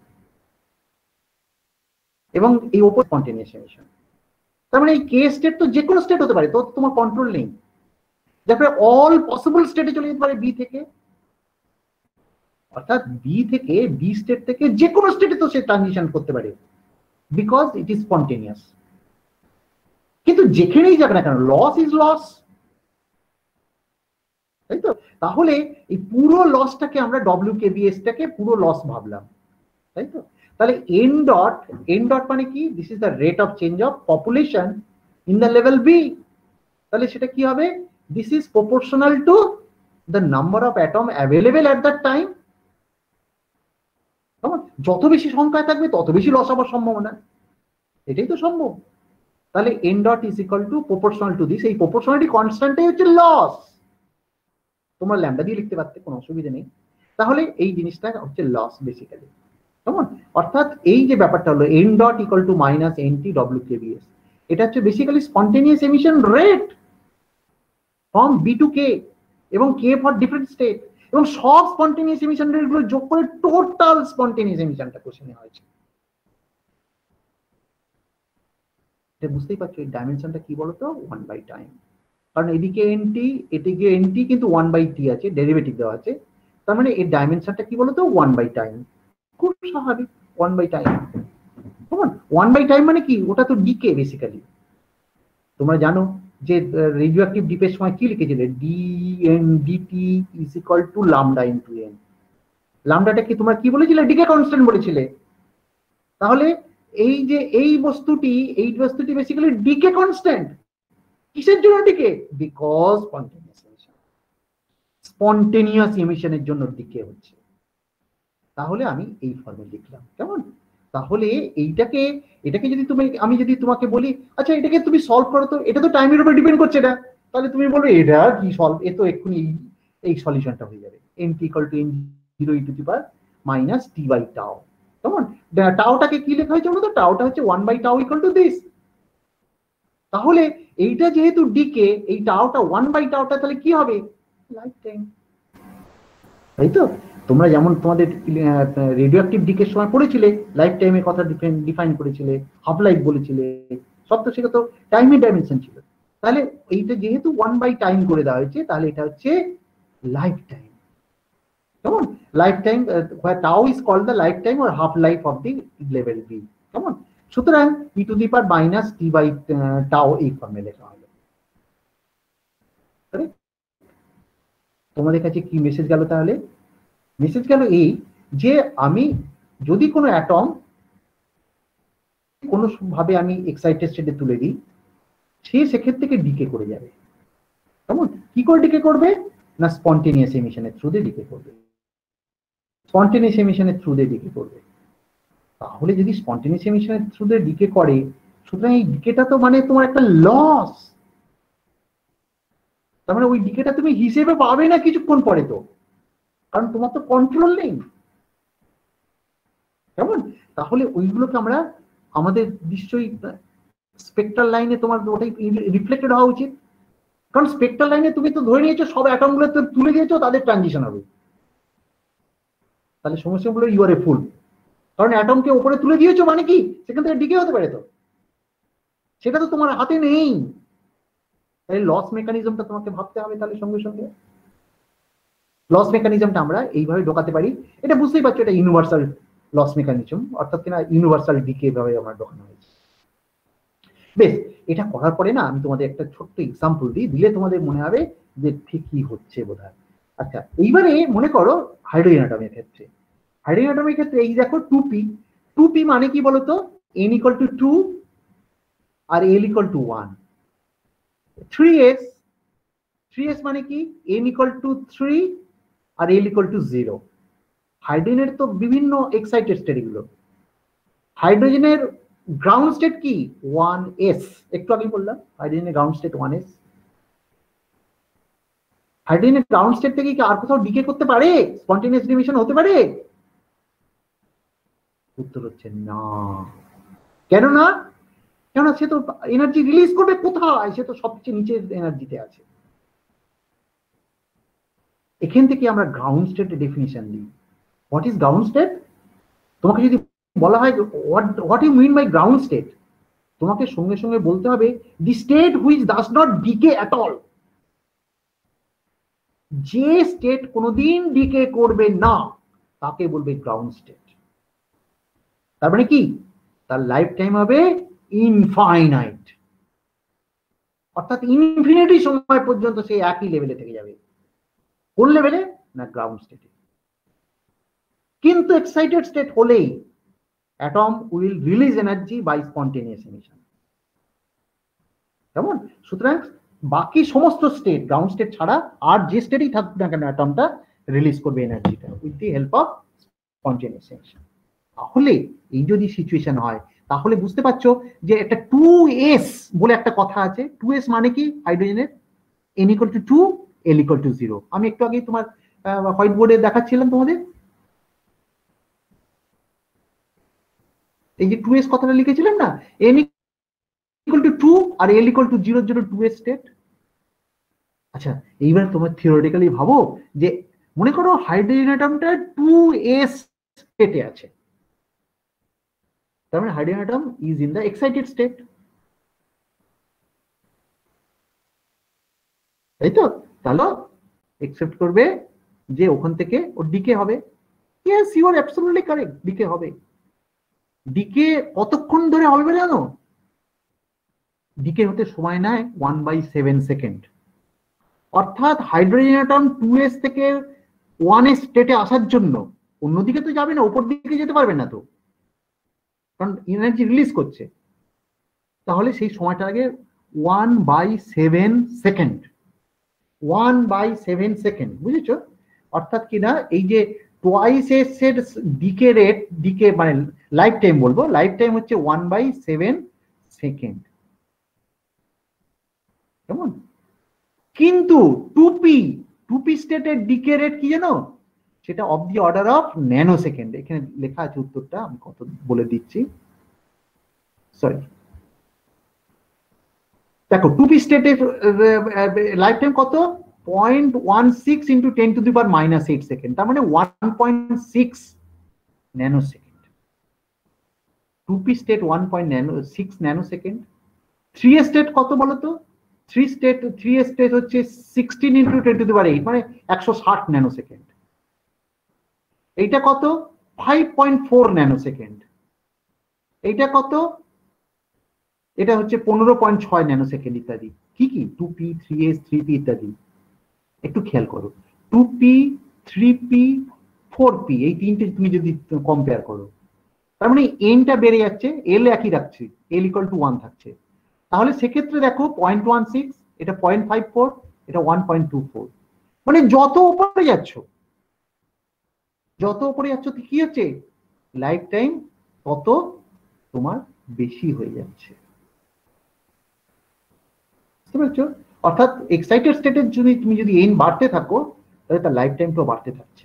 এবং এই ওপর স্পন্টেনিয়াস এমিশন। তার মানে এই কে স্টেট তো যে কোনো স্টেট হতে পারে, তো তোমার কন্ট্রোল নেই, তারপরে অল পসিবল স্টেটে চলে যেতে পারে বি থেকে, অর্থাৎ বি থেকে বি স্টেট থেকে যে কোনো স্টেটে তো সে ট্রানজিশন করতে পারে, বিকজ ইট ইজ স্পন্টেনিয়াস। কিন্তু যেখানেই যাবে না কেন, লস ইজ লস, তাই তো? তাহলে এই পুরো লসটাকে আমরা ডব্লিউকেবিএস টাকে পুরো লস ভাবলাম, তাই তো? তাহলে এন ডট মানে কি, this is the rate of change of population in the level b. তাহলে সেটা কি হবে, this is proportional to the number of atom available at that time. যত বেশি সংখ্যায় থাকবে তত বেশি লস হওয়ার সম্ভাবনা, এটাই তো সম্ভব। তাহলে N dot is equal to proportional to this, এই প্রপোর্শনালিটি কনস্ট্যান্টই হচ্ছে লস, তোমরা ল্যাম্ডা দিয়ে লিখতে পারতে, কোনো অসুবিধা নেই। তাহলে এই জিনিসটা হচ্ছে লস বেসিক্যালি, কেমন? অর্থাৎ এই যে ব্যাপারটা হলো N dot equal to minus N T W KBS, এটা হচ্ছে basically spontaneous emission rate from B to K, এবং কে ফর ডিফারেন্ট স্টেট, এবং সব স্পন্টেনিয়াস এমিশন রেট গুলো যোগ করে টোটাল স্পন্টেনিয়াস এমিশনটা কোশ্চেনে হয়েছে। এটা বুঝতেই পারছো এই ডাইমেনশনটা কি বলতো, 1/টাইম, কারণ এদিকে এনটি এদিকে এনটি কিন্তু 1/টি আছে, ডেরিভেটিভ দেওয়া আছে, তার মানে এর ডাইমেনশনটা কি বলতো, 1/টাইম। খুব স্বাভাবিক, 1/টাইম। 1/টাইম মানে কি, ওটা তো ডিকে বেসিক্যালি। তোমরা জানো যে রেডিও অ্যাক্টিভ ডিপের সময় কি লিখেছিলে, D N DT is equal to lambda into N. ল্যামডাটা কি তোমরা কি বলেছিলে, ডিকে কনস্ট্যান্ট বলেছিলে। তাহলে এই যে এই বস্তুটি বেসিক্যালি ডিকে কনস্ট্যান্ট। কিসের জন্য ডিকে, বিকজ স্পন্টেনিয়াস এমিশনের জন্য ডিকে হচ্ছে। তাহলে আমি এই ফর্মে লিখলাম, কেমন? তাহলে এটাকে যদি আমি যদি তোমাকে বলি আচ্ছা এটাকে তুমি সলভ করো, তো এটা তো টাইমের উপর ডিপেন্ড করছে না, তাহলে তুমি বলবে এটা কি সলভ, এ তো এক্ষুনি এই সলিউশনটা হয়ে যাবে, n t = n0 e to the power minus t by tau, কেমন? টাউটাকে কি লেখা হয়েছে বলতো, টাউটা হচ্ছে 1/tau = this। তাহলে এইটা যেহেতু ডিকে, এই টাউটা 1/টাউটা তাহলে কি হবে, লাইফ টাইম, তাই তো? তোমরা যেমন তোমাদের রেডিও অ্যাক্টিভ ডিকের সময় পড়েছিলে, লাইফ টাইমের কথা ডিফাইন করেছিলে, হাফ লাইফ বলেছিলে, সব তো সেটা তো টাইমের ডাইমেনশন ছিল। তাহলে এইটা যেহেতু 1/টাইম করে দেওয়া হয়েছে, তাহলে এটা হচ্ছে লাইফ টাইম, কেমন? Lifetime tau is called the lifetime or half life of the level b, কেমন? সুতরাং e to the power minus t by tau এই ফর্মে লেখা হলো। তোমাদের কাছে কি মেসেজ গেল তাহলে? মেসেজ গেল এই যে আমি যদি কোনো অ্যাটম কোনো ভাবে আমি এক্সাইটেড স্টেটে তুলে দিই, সে সেক্ষেত্রে থেকে ডিকে করে যাবে, কেমন? কি করে ডিকে করবে না, স্পন্টেনিয়াস এমিশনের থ্রু দিয়ে ডিকে করবে, স্পন্টেনিয়াস এমিশনের থ্রু দিয়ে ডিকে করবে। তাহলে যদি স্পন্টেনিয়াস এমিশনের থ্রু দিয়ে ডিকে করে, সুতরাং এই ডিকেটা তো মানে তোমার একটা লস। তার মানে ওই ডিকেটা তুমি হিসেবে পাবে না কিছুক্ষণ পরে, তো কারণ তোমার তো কন্ট্রোল নেই, কেমন? তাহলে ওইগুলোকে আমরা আমাদের নিশ্চয়ই স্পেকট্রাল লাইনে তোমার ওটাই রিফ্লেক্টেড হওয়া উচিত। কারণ স্পেকট্রাল লাইনে তুমি তো ধরে নিয়েছো সব অ্যাটম গুলো তুলে দিয়েছো, তাদের ট্রানজিশন হবে, তাহলে সমস্যাগুলো ইউ আর এ ফুল। কারণ অ্যাটমকে উপরে তুলে দিয়েছো মানে কি সেখান থেকে ডিকে হতে পারে, তো সেটা তো তোমার হাতে নেই। তাহলে লস মেকানিজমটা তোমাকে ভাবতে হবে। তাহলে সঙ্গে সঙ্গে লস মেকানিজমটা আমরা এইভাবে ঢোকাতে পারি। এটা বুঝতেই পারছো, এটা ইউনিভার্সাল লস মেকানিজম, অর্থাৎ কিনা ইউনিভার্সাল ডিকে ভাবে আমরা ঢোকানো হয়েছে। বেশ, এটা করার পরে না আমি তোমাদের একটা ছোট্ট এক্সাম্পল দিলে তোমাদের মনে হবে যে ঠিকই হচ্ছে বোধহয়। আচ্ছা, এইবারে মনে করো হাইড্রোজেন অ্যাটমের ক্ষেত্রে, হাইড্রোজেন অ্যাটমের ক্ষেত্রে এই দেখো 2p, 2p মানে কি বলতো, n equal to 2 R l equal to 1, 3s, 3s মানে কি n equal to 3 R l equal to 0। হাইড্রোজেনের তো বিভিন্ন এক্সাইটেড স্টেট এগুলো। হাইড্রোজেনের গ্রাউন্ড স্টেট কি 1s, একটু আগে বললাম হাইড্রোজেনের গ্রাউন্ড স্টেট 1s। হাইড্রোজেনের গ্রাউন্ড স্টেট থেকে কি আর কোথাও ডিকে করতে পারে, স্পন্টেনিয়াস ডিমিশন হতে পারে? উত্তর হচ্ছে না। কেন না? কেননা সে তো এনার্জি রিলিজ করবে কোথায়, সে তো সবচেয়ে নিচের এনার্জিতে আছে। এখান থেকে আমরা গ্রাউন্ড স্টেটের ডেফিনিশন দিই। What is ground state? তোমাকে যদি বলা হয় what you mean by ground state, তোমাকে সঙ্গে সঙ্গে বলতে হবে the state which does not decay at all. যে স্টেট কোনোদিন ডিকে করবে না তাকে বলবে গ্রাউন্ড স্টেট। তার মানে কি, তার লাইফ টাইম হবে ইনফাইনাইট, অর্থাৎ ইনফিনিটি সময় পর্যন্ত সে একই লেভেলে থেকে যাবে। কোন লেভেলে? না গ্রাউন্ড স্টেটে। কিন্তু এক্সাইটেড স্টেট হলেই atom will release energy by spontaneous emission, কেমন? সুতরাং বাকি সমস্ত স্টেট, গ্রাউন্ড স্টেট ছাড়া আর যে স্টেটই থাকুক না কেন, অ্যাটমটা রিলিজ করবে এনার্জিটা with the help of spontaneous emission. তাহলে এই যদি সিচুয়েশন হয় তাহলে বুঝতে পারছো যে একটা 2s বলে একটা কথা আছে। 2s মানে কি হাইড্রোজেনের n equal to 2 l equal to 0। আমি একটু আগে তোমার হোয়াইট বোর্ডে দেখাচ্ছিলাম তোমাদের, এই যে 2s কথাটা লিখেছিলাম না, n equal to 2 R l equal to 0 জন্য 2s স্টেট। আচ্ছা, এইবার তোমার থিওরিটিক্যালি ভাবো যে মনে করো হাইড্রোজেন অ্যাটমটা 2s স্টেটে আছে, তার মানে hydrogen atom is in the excited state, তাই তো? তাহলে একসেপ্ট করবে যে ওখান থেকে ওর ডিকে হবে। Yes, you are absolutely correct, decay হবে। ডিকে কতক্ষণ ধরে হবে জানো? ডিকে হতে সময় নেয় 1/7 সেকেন্ড। অর্থাৎ হাইড্রোজেন অ্যাটম 2s থেকে 1s স্টেটে আসার জন্য অন্যদিকে তো যাবে না, উপর দিকে যেতে পারবে না তো, কারণ এনার্জি রিলিজ করছে। তাহলে সেই সময়টা আগে 1/7 সেকেন্ড, 1/7 সেকেন্ড, বুঝেছো? অর্থাৎ কিনা এই যে টোয়াইস এর ডিকে রেট, ডিকে মানে লাইফ টাইম বলবো, লাইফ টাইম হচ্ছে 1/7 সেকেন্ড, কেমন? কিন্তু 2p স্টেটের ডিকে রেট কি জানো? সেটা of the order of nano second. এখানে লেখা আছে উত্তরটা, আমি কত বলে দিচ্ছি, সরি। দেখো 2p স্টেটের লাইফ টাইম কত? 0.16 into 10 two the power -8 second, তার মানে 1.6 nano second. 2p state 1.6 nano second. 3s state কত বলতো? 3s স্টেট হচ্ছে 16 ইন্টু 10 টু দি পাওয়ার 8, মানে 160 ন্যানো সেকেন্ড। এইটা কত? 5.4 ন্যানো সেকেন্ড। এইটা কত? এটা হচ্ছে 15.6 ন্যানো সেকেন্ড ইত্যাদি। কি কি? 2p, 3s, 3p ইত্যাদি। একটু খেয়াল করো, 2p, 3p, 4p এই তিনটে তুমি যদি কম্পেয়ার করো, তার মানে এনটা বেড়ে যাচ্ছে, এল একই রাখছে, এল ইকুয়াল টু 1 থাকছে। তাহলে সেক্ষেত্রে দেখো 0.16, এটা 0.54, এটা 1.24, মানে যত উপরে যাচ্ছ কি হচ্ছে? লাইফ টাইম তত তোমার বেশি হয়ে যাচ্ছে। বুঝতে পারছো? অর্থাৎ এক্সাইটেড স্টেটের যদি তুমি যদি এন বাড়তে থাকো তাহলে তার লাইফ টাইমটাও বাড়তে থাকছে।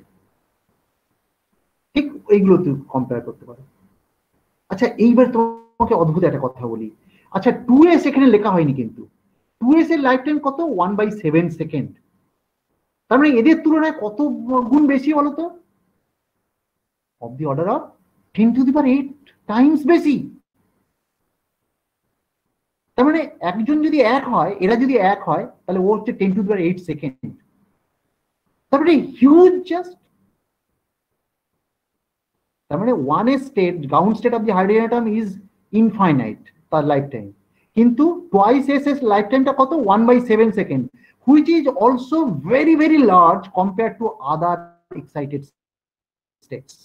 ঠিক এইগুলো তুমি কম্পেয়ার করতে পারো। আচ্ছা এইবার তোমাকে অদ্ভুত একটা কথা বলি। আচ্ছা 2s এখানে লেখা হয়নি, কিন্তু 2s এর লাইফ টাইম কত? 1/7 সেকেন্ড। তার মানে এদের তুলনায় কত গুণ বেশি বলতো? Of the order of 10⁸ Times বেশি। তার মানে একজন যদি এক হয়, এরা যদি এক হয়, তাহলে ও হচ্ছে 10⁸ সেকেন্ড। তার মানে হিউজ জাস্ট। তার মানে 1s state, ground state of the hydrogen atom is infinite তার লাইফ টাইম, কিন্তু টুয়াইস এস এর লাইফ টাইমটা কত? 1/7 second, which is also very very large compare to other excited states.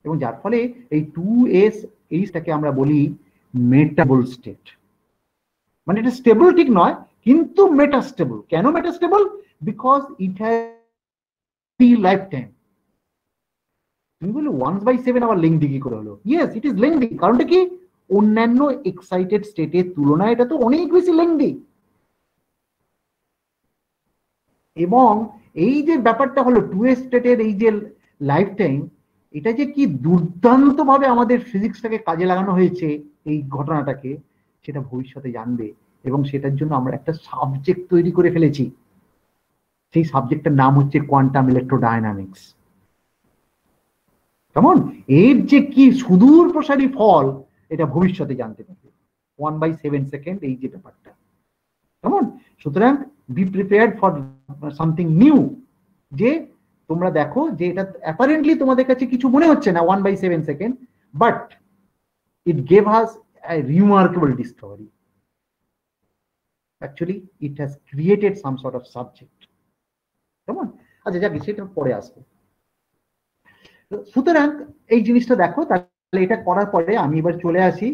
এবং যার ফলে এই 2s এইটাকে আমরা বলি মেটাবল স্টেট। মানে এটা স্টেবল ঠিক নয়, কিন্তু মেটাস্টেবল। কেন metastable? Because it has life time. তুমি বলে 1/7 আবার লেংদি কি করে হলো? Yes, it is lengthy. কারণটা কি? অন্যান্য এক্সাইটেড স্টেটের তুলনায় এটা তো অনেক বেশি লেংদি। এবং এই যে ব্যাপারটা হলো 2s স্টেটের এই যে লাইফ টাইম, এটা যে কি দুর্দান্ত ভাবে আমাদের ফিজিক্সটাকে কাজে লাগানো হয়েছে এই ঘটনাটাকে, সেটা ভবিষ্যতে জানবে। এবং সেটার জন্য আমরা একটা সাবজেক্ট তৈরি করে ফেলেছি। সেই সাবজেক্টের নাম হচ্ছে কোয়ান্টাম ইলেকট্রোডায়নামিক্স। কেমন? এর যে কি সুদূর প্রসারী ফল, এটা ভবিষ্যতে জানতে পারবে। 1/7 সেকেন্ড এই যে ব্যাপারটা, কেমন? সুতরাং be prepared for something new. যে তোমরা দেখো যে এটা অ্যাপারেন্টলি তোমাদের কাছে কিছু মনে হচ্ছে না 1/7 second, but it gave us a remarkable discovery. Actually it has created some sort of subject. কেমন? আচ্ছা যাক, সেটা পরে আসবো। সুতরাং এই জিনিসটা দেখো, তাহলে এটা করার পরে আমি এবার চলে আসি,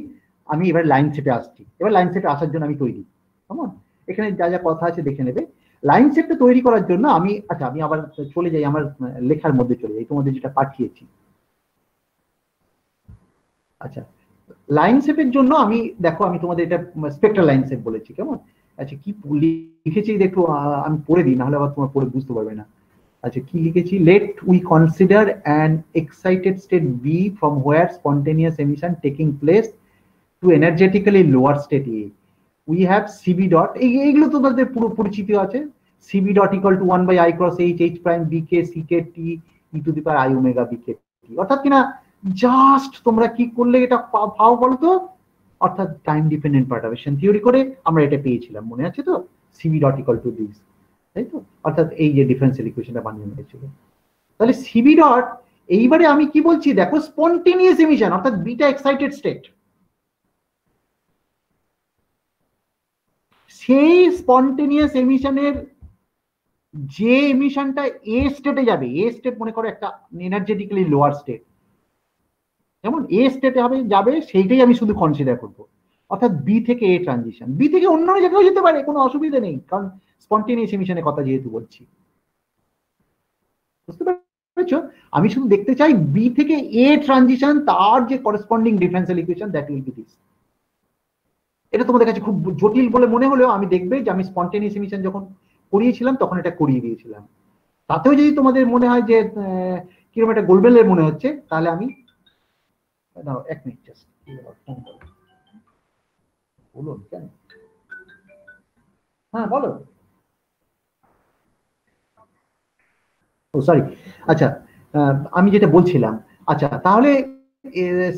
আমি এবার লাইন সেটে আসছি। এবার লাইন সেটে আসার জন্য আমি তৈরি। কেমন? এখানে যা যা কথা আছে দেখে নেবে। লাইন সেটটা তৈরি করার জন্য আমি আমি আবার চলে যাই, আমার লেখার মধ্যে চলে যাই, তোমাদের যেটা পাঠিয়েছি। আচ্ছা, লাইন সেটের জন্য আমি দেখো, আমি তোমাদের এটা স্পেক্ট্রাল লাইন সেট বলেছি। কেমন? আচ্ছা কি লিখেছি দেখো, আমি পড়ে দিই, নাহলে আবার তোমার পড়ে বুঝতে পারবে না। আচ্ছা কি লিখেছি? Let we consider an excited state B from where spontaneous emission taking place to energetically lower state A. We have CB dot, এইগুলো তোমাদের পুরো পরিচিত আছে। CB dot equal to 1/i cross H, H prime BK CK T E to the power I omega BK T. অর্থাৎ কিনা just তোমরা কি করলে এটা পাও বলতো? অর্থাৎ টাইম ডিপেন্ডেন্ট পারটারবেশন থিওরি করে আমরা এটা পেয়েছিলাম, মনে আছে তো? CB dot equal to this, তাই তো? অর্থাৎ এই যে ডিফারেন্সিয়াল ইকুয়েশনটা বানিয়ে নিয়েছিল। তাহলে সিবি ডট, এইবারে আমি কি বলছি দেখো, স্পন্টেনিয়াস এমিশন অর্থাৎ বিটা এক্সাইটেড স্টেট, সেই স্পন্টেনিয়াস এমিশনের যে এমিশনটা এ স্টেটে যাবে, এ স্টেট মনে করো একটা এনার্জেটিক্যালি লোয়ার স্টেট, যেমন এ স্টেটে হবে যাবে, সেইটাই আমি শুধু কনসিডার করবো। অর্থাৎ বি থেকে এ ট্রানজিশন, বি থেকে অন্য জায়গায় যেতে পারে, কোনো অসুবিধা নেই, কারণ স্পন্টেনিয়াস এমিশনের কথা যেহেতু বলছি। বুঝতে পারছো? আমি শুধু দেখতে চাই বি থেকে এ ট্রানজিশন, তার যে corresponding differential equation, that will be this. এটা তোমাদের কাছে খুব জটিল বলে মনে হলেও আমি দেখবে যে আমি স্পন্টেনিয়াস এমিশন যখন করিয়েছিলাম তখন এটা করিয়ে দিয়েছিলাম। তাতেও যদি তোমাদের মনে হয় যে কিরকম একটা গোলমেলের মনে হচ্ছে, তাহলে আমি দাও এক মিনিট জাস্ট বলুন। কেন? হ্যাঁ বলো। ও সরি। আচ্ছা আমি যেটা বলছিলাম, আচ্ছা তাহলে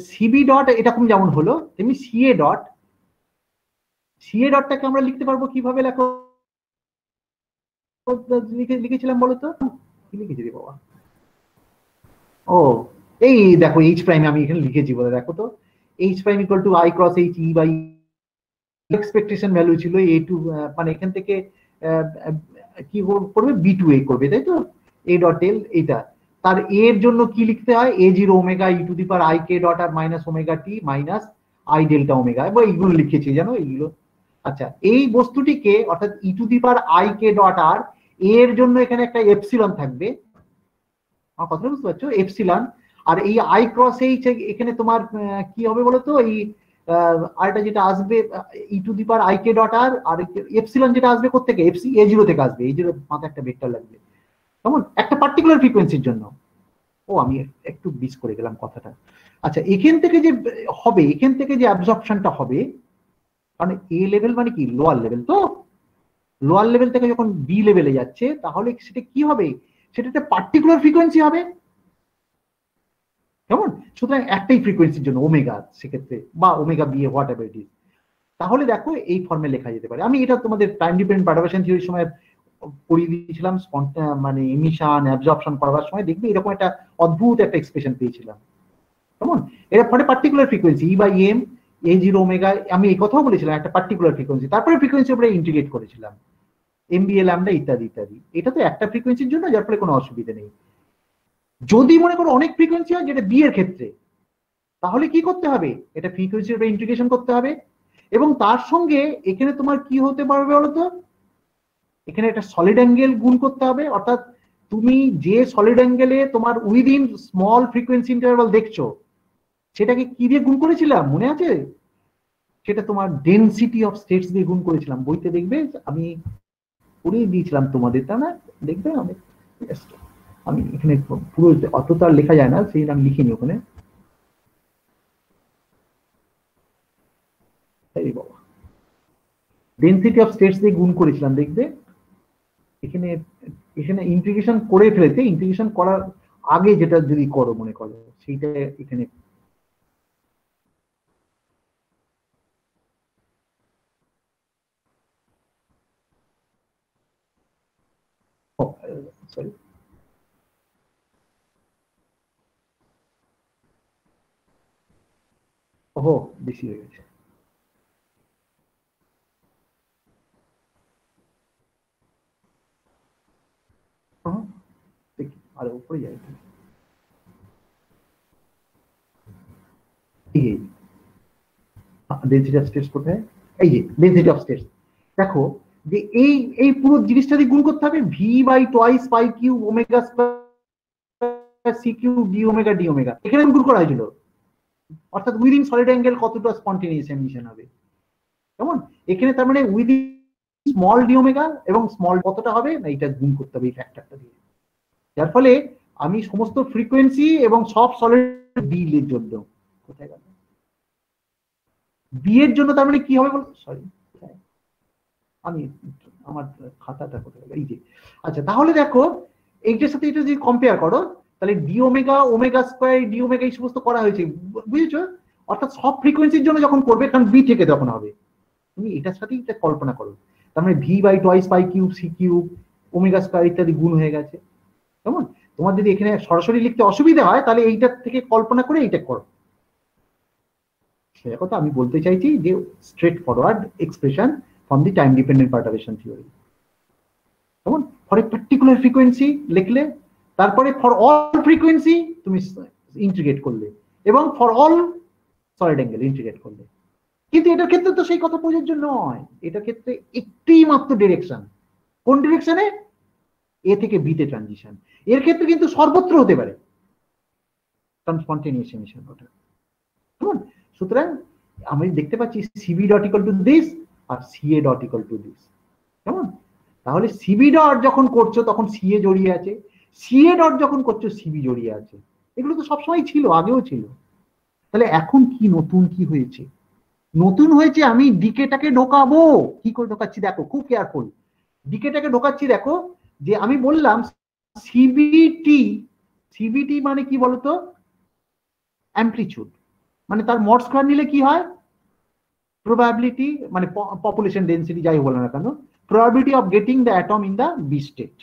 সিবি ডট এরকম যেমন হলো, তেমনি সিএ ডট, সিএ ডটটাকে আমরা লিখতে পারবো কিভাবে? লেখো, লিখেছিলাম বলো তো, কি লিখেছি রে বাবা? ও এই দেখো, এইচ প্রাইম আমি এখানে লিখেছি বলে, দেখো তো, H prime equal to I cross H E by expectation value ছিল এ টু, মানে এখান থেকে কি করবে? বি টু এ করবে, তাই তো? এ ডট এল, এইটা তার এর জন্য কি লিখতে হয়? A zero omega E to the power I K dot R minus omega T minus I delta omega, এবং এইগুলো লিখেছি জানো এইগুলো। আচ্ছা এই বস্তুটিকে অর্থাৎ ই to the power I K dot R, এর জন্য এখানে একটা এপসিলন থাকবে, আমার কথাটা বুঝতে পারছো, এপসিলন। আর এই আই ক্রস এইচ এখানে তোমার কি হবে বলো তো, এই আরটা যেটা আসবে E to the power I K dot R, আর এপসিলন যেটা আসবে কোত্থেকে, এফসি এ জিরো থেকে আসবে, এই জিরো মাথায় একটা ভেক্টর লাগবে কেমন, একটা পার্টিকুলার ফ্রিকোয়েন্সির জন্য। ও আমি একটু মিস করে গেলাম কথাটা। আচ্ছা, এখান থেকে যে হবে, এখান থেকে যে অ্যাবজর্পশনটা হবে, কারণ এ লেভেল মানে কি লোয়ার লেভেল, তো লোয়ার লেভেল থেকে যখন বি লেভেলে যাচ্ছে, তাহলে সেটা কি হবে, সেটা একটা পার্টিকুলার ফ্রিকোয়েন্সি হবে কেমন। সুতরাং একটাই ফ্রিকোয়েন্সির জন্য ওমেগা, সেক্ষেত্রে বা omega B A whatever it is. তাহলে দেখো এই ফর্মে লেখা যেতে পারে। আমি এটা তোমাদের টাইম ডিপেন্ডেন্ট পারটারবেশন থিওরির সময় পড়িয়ে দিয়েছিলাম, মানে এমিশন অ্যাবজর্পশন করার সময় দেখবে এরকম একটা অদ্ভুত একটা এক্সপ্রেশন পেয়েছিলাম কেমন। এর পরে particular frequency E by M A zero omega, আমি এই কথাও বলেছিলাম একটা পার্টিকুলার ফ্রিকোয়েন্সি, তারপরে ফ্রিকোয়েন্সি উপরে ইন্টিগ্রেট করেছিলাম এমবিএ ল্যামডা ইত্যাদি ইত্যাদি। এটা তো একটা ফ্রিকোয়েন্সির জন্য, যার ফলে কোনো অসুবিধা নেই। যদি মনে করো অনেক ফ্রিকোয়েন্সি হয়, যেটা বি এর ক্ষেত্রে, তাহলে কি করতে হবে, এটা ফ্রিকোয়েন্সির উপরে ইন্টিগ্রেশন করতে হবে। এবং তার সঙ্গে এখানে তোমার কি হতে পারবে বলতো, এখানে একটা সলিড অ্যাঙ্গেল গুণ করতে হবে। অর্থাৎ তুমি যে সলিড অ্যাঙ্গেলে তোমার উইদিন স্মল ফ্রিকোয়েন্সি ইন্টারভাল দেখছো, সেটাকে কি দিয়ে গুণ করেছিলাম মনে আছে, সেটা তোমার ডেনসিটি অফ স্টেটস দিয়ে গুণ করেছিলাম। বইতে দেখবে আমি পড়িয়ে দিয়েছিলাম তোমাদের, তা না দেখবে। আমি এখানে পুরো অতটা লেখা যায় না, সেই আমি লিখিনি ওখানে। বাবা, ডেনসিটি অফ স্টেটস দিয়ে গুণ করেছিলাম দেখবে। এখানে এখানে ইন্টিগ্রেশন করে ফেলেছে, ইন্টিগ্রেশন করার আগে যেটা যদি করো মনে করো, সেইটা এখানে সরি, ওহো বেশি হয়ে গেছে। দেখি আরে উপরে যাই, ডেনসিটি অফ স্টেটস কোথায়, এই যে ডেনসিটি অফ স্টেটস। দেখো যে এই এই পুরো জিনিসটা দিয়ে গুণ করতে হবে, V by twice pi cube omega square C cube D omega D omega, এখানে গুণ করা হয়েছিল। অর্থাৎ উইদিন সলিড অ্যাঙ্গেল কতটা স্পন্টেনিয়াস এমিশন হবে কেমন। এখানে তার মানে উইদিন স্মল ডি ওমেগা এবং স্মল কতটা হবে না, এটা গুণ করতে হবে এই ফ্যাক্টরটা দিয়ে। যার ফলে আমি সমস্ত ফ্রিকোয়েন্সি এবং সব সলিড বি এর জন্য, কোথায় গেল বি এর জন্য, তার মানে কি হবে বল, সরি আমি আমার খাতাটা কোথায় গেল, এই যে। আচ্ছা তাহলে দেখো এইটার সাথে এটা যদি কম্পেয়ার করো, তাহলে D omega omega square D omega এই সমস্ত করা হয়েছে, বুঝেছো। অর্থাৎ সব ফ্রিকোয়েন্সির জন্য যখন করবে, কারণ বি থেকে তখন হবে, তুমি এটার সাথে এটা কল্পনা করো। তার মানে V by twice pi cube C cube omega square ইত্যাদি গুণ হয়ে গেছে কেমন। তোমার যদি এখানে সরাসরি লিখতে অসুবিধা হয়, তাহলে এইটার থেকে কল্পনা করে এইটা করো। সেটা কথা আমি বলতে চাইছি যে straight forward expression from the time dependent perturbation theory কেমন। ফর এ পার্টিকুলার ফ্রিকোয়েন্সি লিখলে, তারপরে ফর অল ফ্রিকোয়েন্সি তুমি ইন্টিগ্রেট করলে, এবং for all solid angle integrate করলে। কিন্তু এটার ক্ষেত্রে তো সেই কথা প্রযোজ্য নয়, এটার ক্ষেত্রে একটি মাত্র ডিরেকশন। কোন ডিরেকশনে, এ থেকে বিতে ট্রানজিশন। এর ক্ষেত্রে কিন্তু সর্বত্র হতে পারে স্পন্টেনিয়াস এমিশন ওটা কেমন। সুতরাং আমি দেখতে পাচ্ছি CB dot equal to this আর CA dot equal to this কেমন। তাহলে সিবি ডট যখন করছো তখন সিএ জড়িয়ে আছে, সিএ ডট যখন করছো সিবি জড়িয়ে আছে। এগুলো তো সবসময় ছিল, আগেও ছিল। তাহলে এখন কি নতুন কি হয়েছে, নতুন হয়েছে আমি ডিকেটাকে ঢোকাবো। কি করে ঢোকাচ্ছি দেখো, খুব কেয়ারফুল। ডিকেটাকে ঢোকাচ্ছি দেখো, যে আমি বললাম সিবিটি, সিবিটি মানে কি বলতো, অ্যামপ্লিচিউড, মানে তার মড স্কয়ার নিলে কি হয়, প্রবাবিলিটি মানে পপুলেশন ডেন্সিটি যাই বলে না কেন, probability of getting the atom in the B state.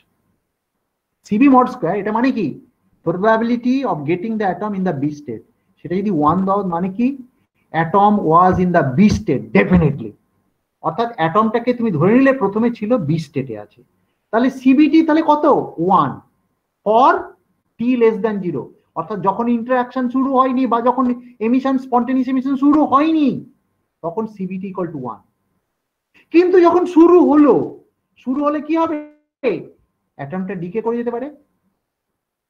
CB mod square এটা মানে কি, probability of getting the atom in the B state. সেটা যদি 1 দাও মানে কি, atom was in the B state definitely. অর্থাৎ অ্যাটমটাকে তুমি ধরে নিলে প্রথমে ছিল বি স্টেটে আছে। তাহলে সিবিটি তাহলে কত, 1 ফর টি লেস দ্যান 0। অর্থাৎ যখন ইন্টারঅ্যাকশন শুরু হয়নি বা যখন এমিশন স্পন্টেনিয়াস এমিশন শুরু হয়নি, তখন সিবিটি ইকুয়াল টু 1। কিন্তু যখন শুরু হলো, শুরু হলে কি হবে, অ্যাটমটা ডিকে করে যেতে পারে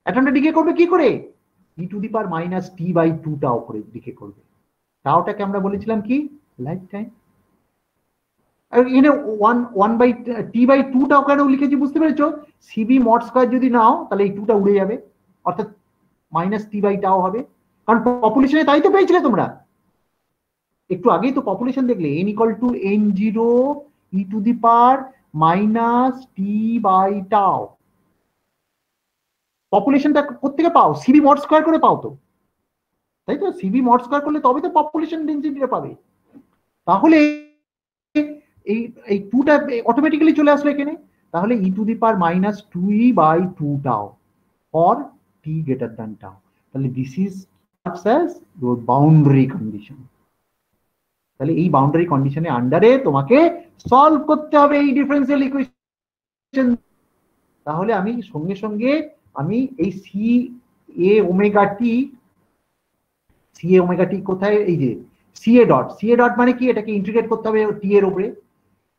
অ্যাটমটা ডিকে করবে কি করে? E to the power minus T by two tau করে ডিকে করবে। টাওটাকে আমরা বলেছিলাম কি? Life time. আর এখানে one by T by two tau কেন লিখেছি বুঝতে পেরেছো? সিবি মড স্কয়ার যদি নাও তাহলে এই টুটা উড়ে যাবে, অর্থাৎ মাইনাস টি বাই টাও হবে। কারণ পপুলেশনে তাই তো পেয়েছিলে তোমরা, একটু আগেই তো পপুলেশন দেখলে, n equal to N zero E to the power minus T by tau. পপুলেশনটা কোত্থেকে পাও? সিবি মড স্কয়ার করে পাও তো, তাই তো? সিবি মড স্কয়ার করলে তবে তো পপুলেশন ডেনসিটিটা পাবে। তাহলে এই এই টুটা অটোমেটিক্যালি চলে আসলো এখানে। তাহলে E to the power minus two E by two tau for T greater than tau. তাহলে this is as your boundary condition. তাহলে এই বাউন্ডারি কন্ডিশনের আন্ডারে তোমাকে সলভ করতে হবে এই ডিফারেন্সিয়াল ইকুয়েশন। তাহলে আমি সঙ্গে সঙ্গে আমি এই সি এ ওমেগা টি কোথায়? এই যে সি এ ডট মানে কি? এটাকে ইন্টিগ্রেট করতে হবে টি এর উপরে।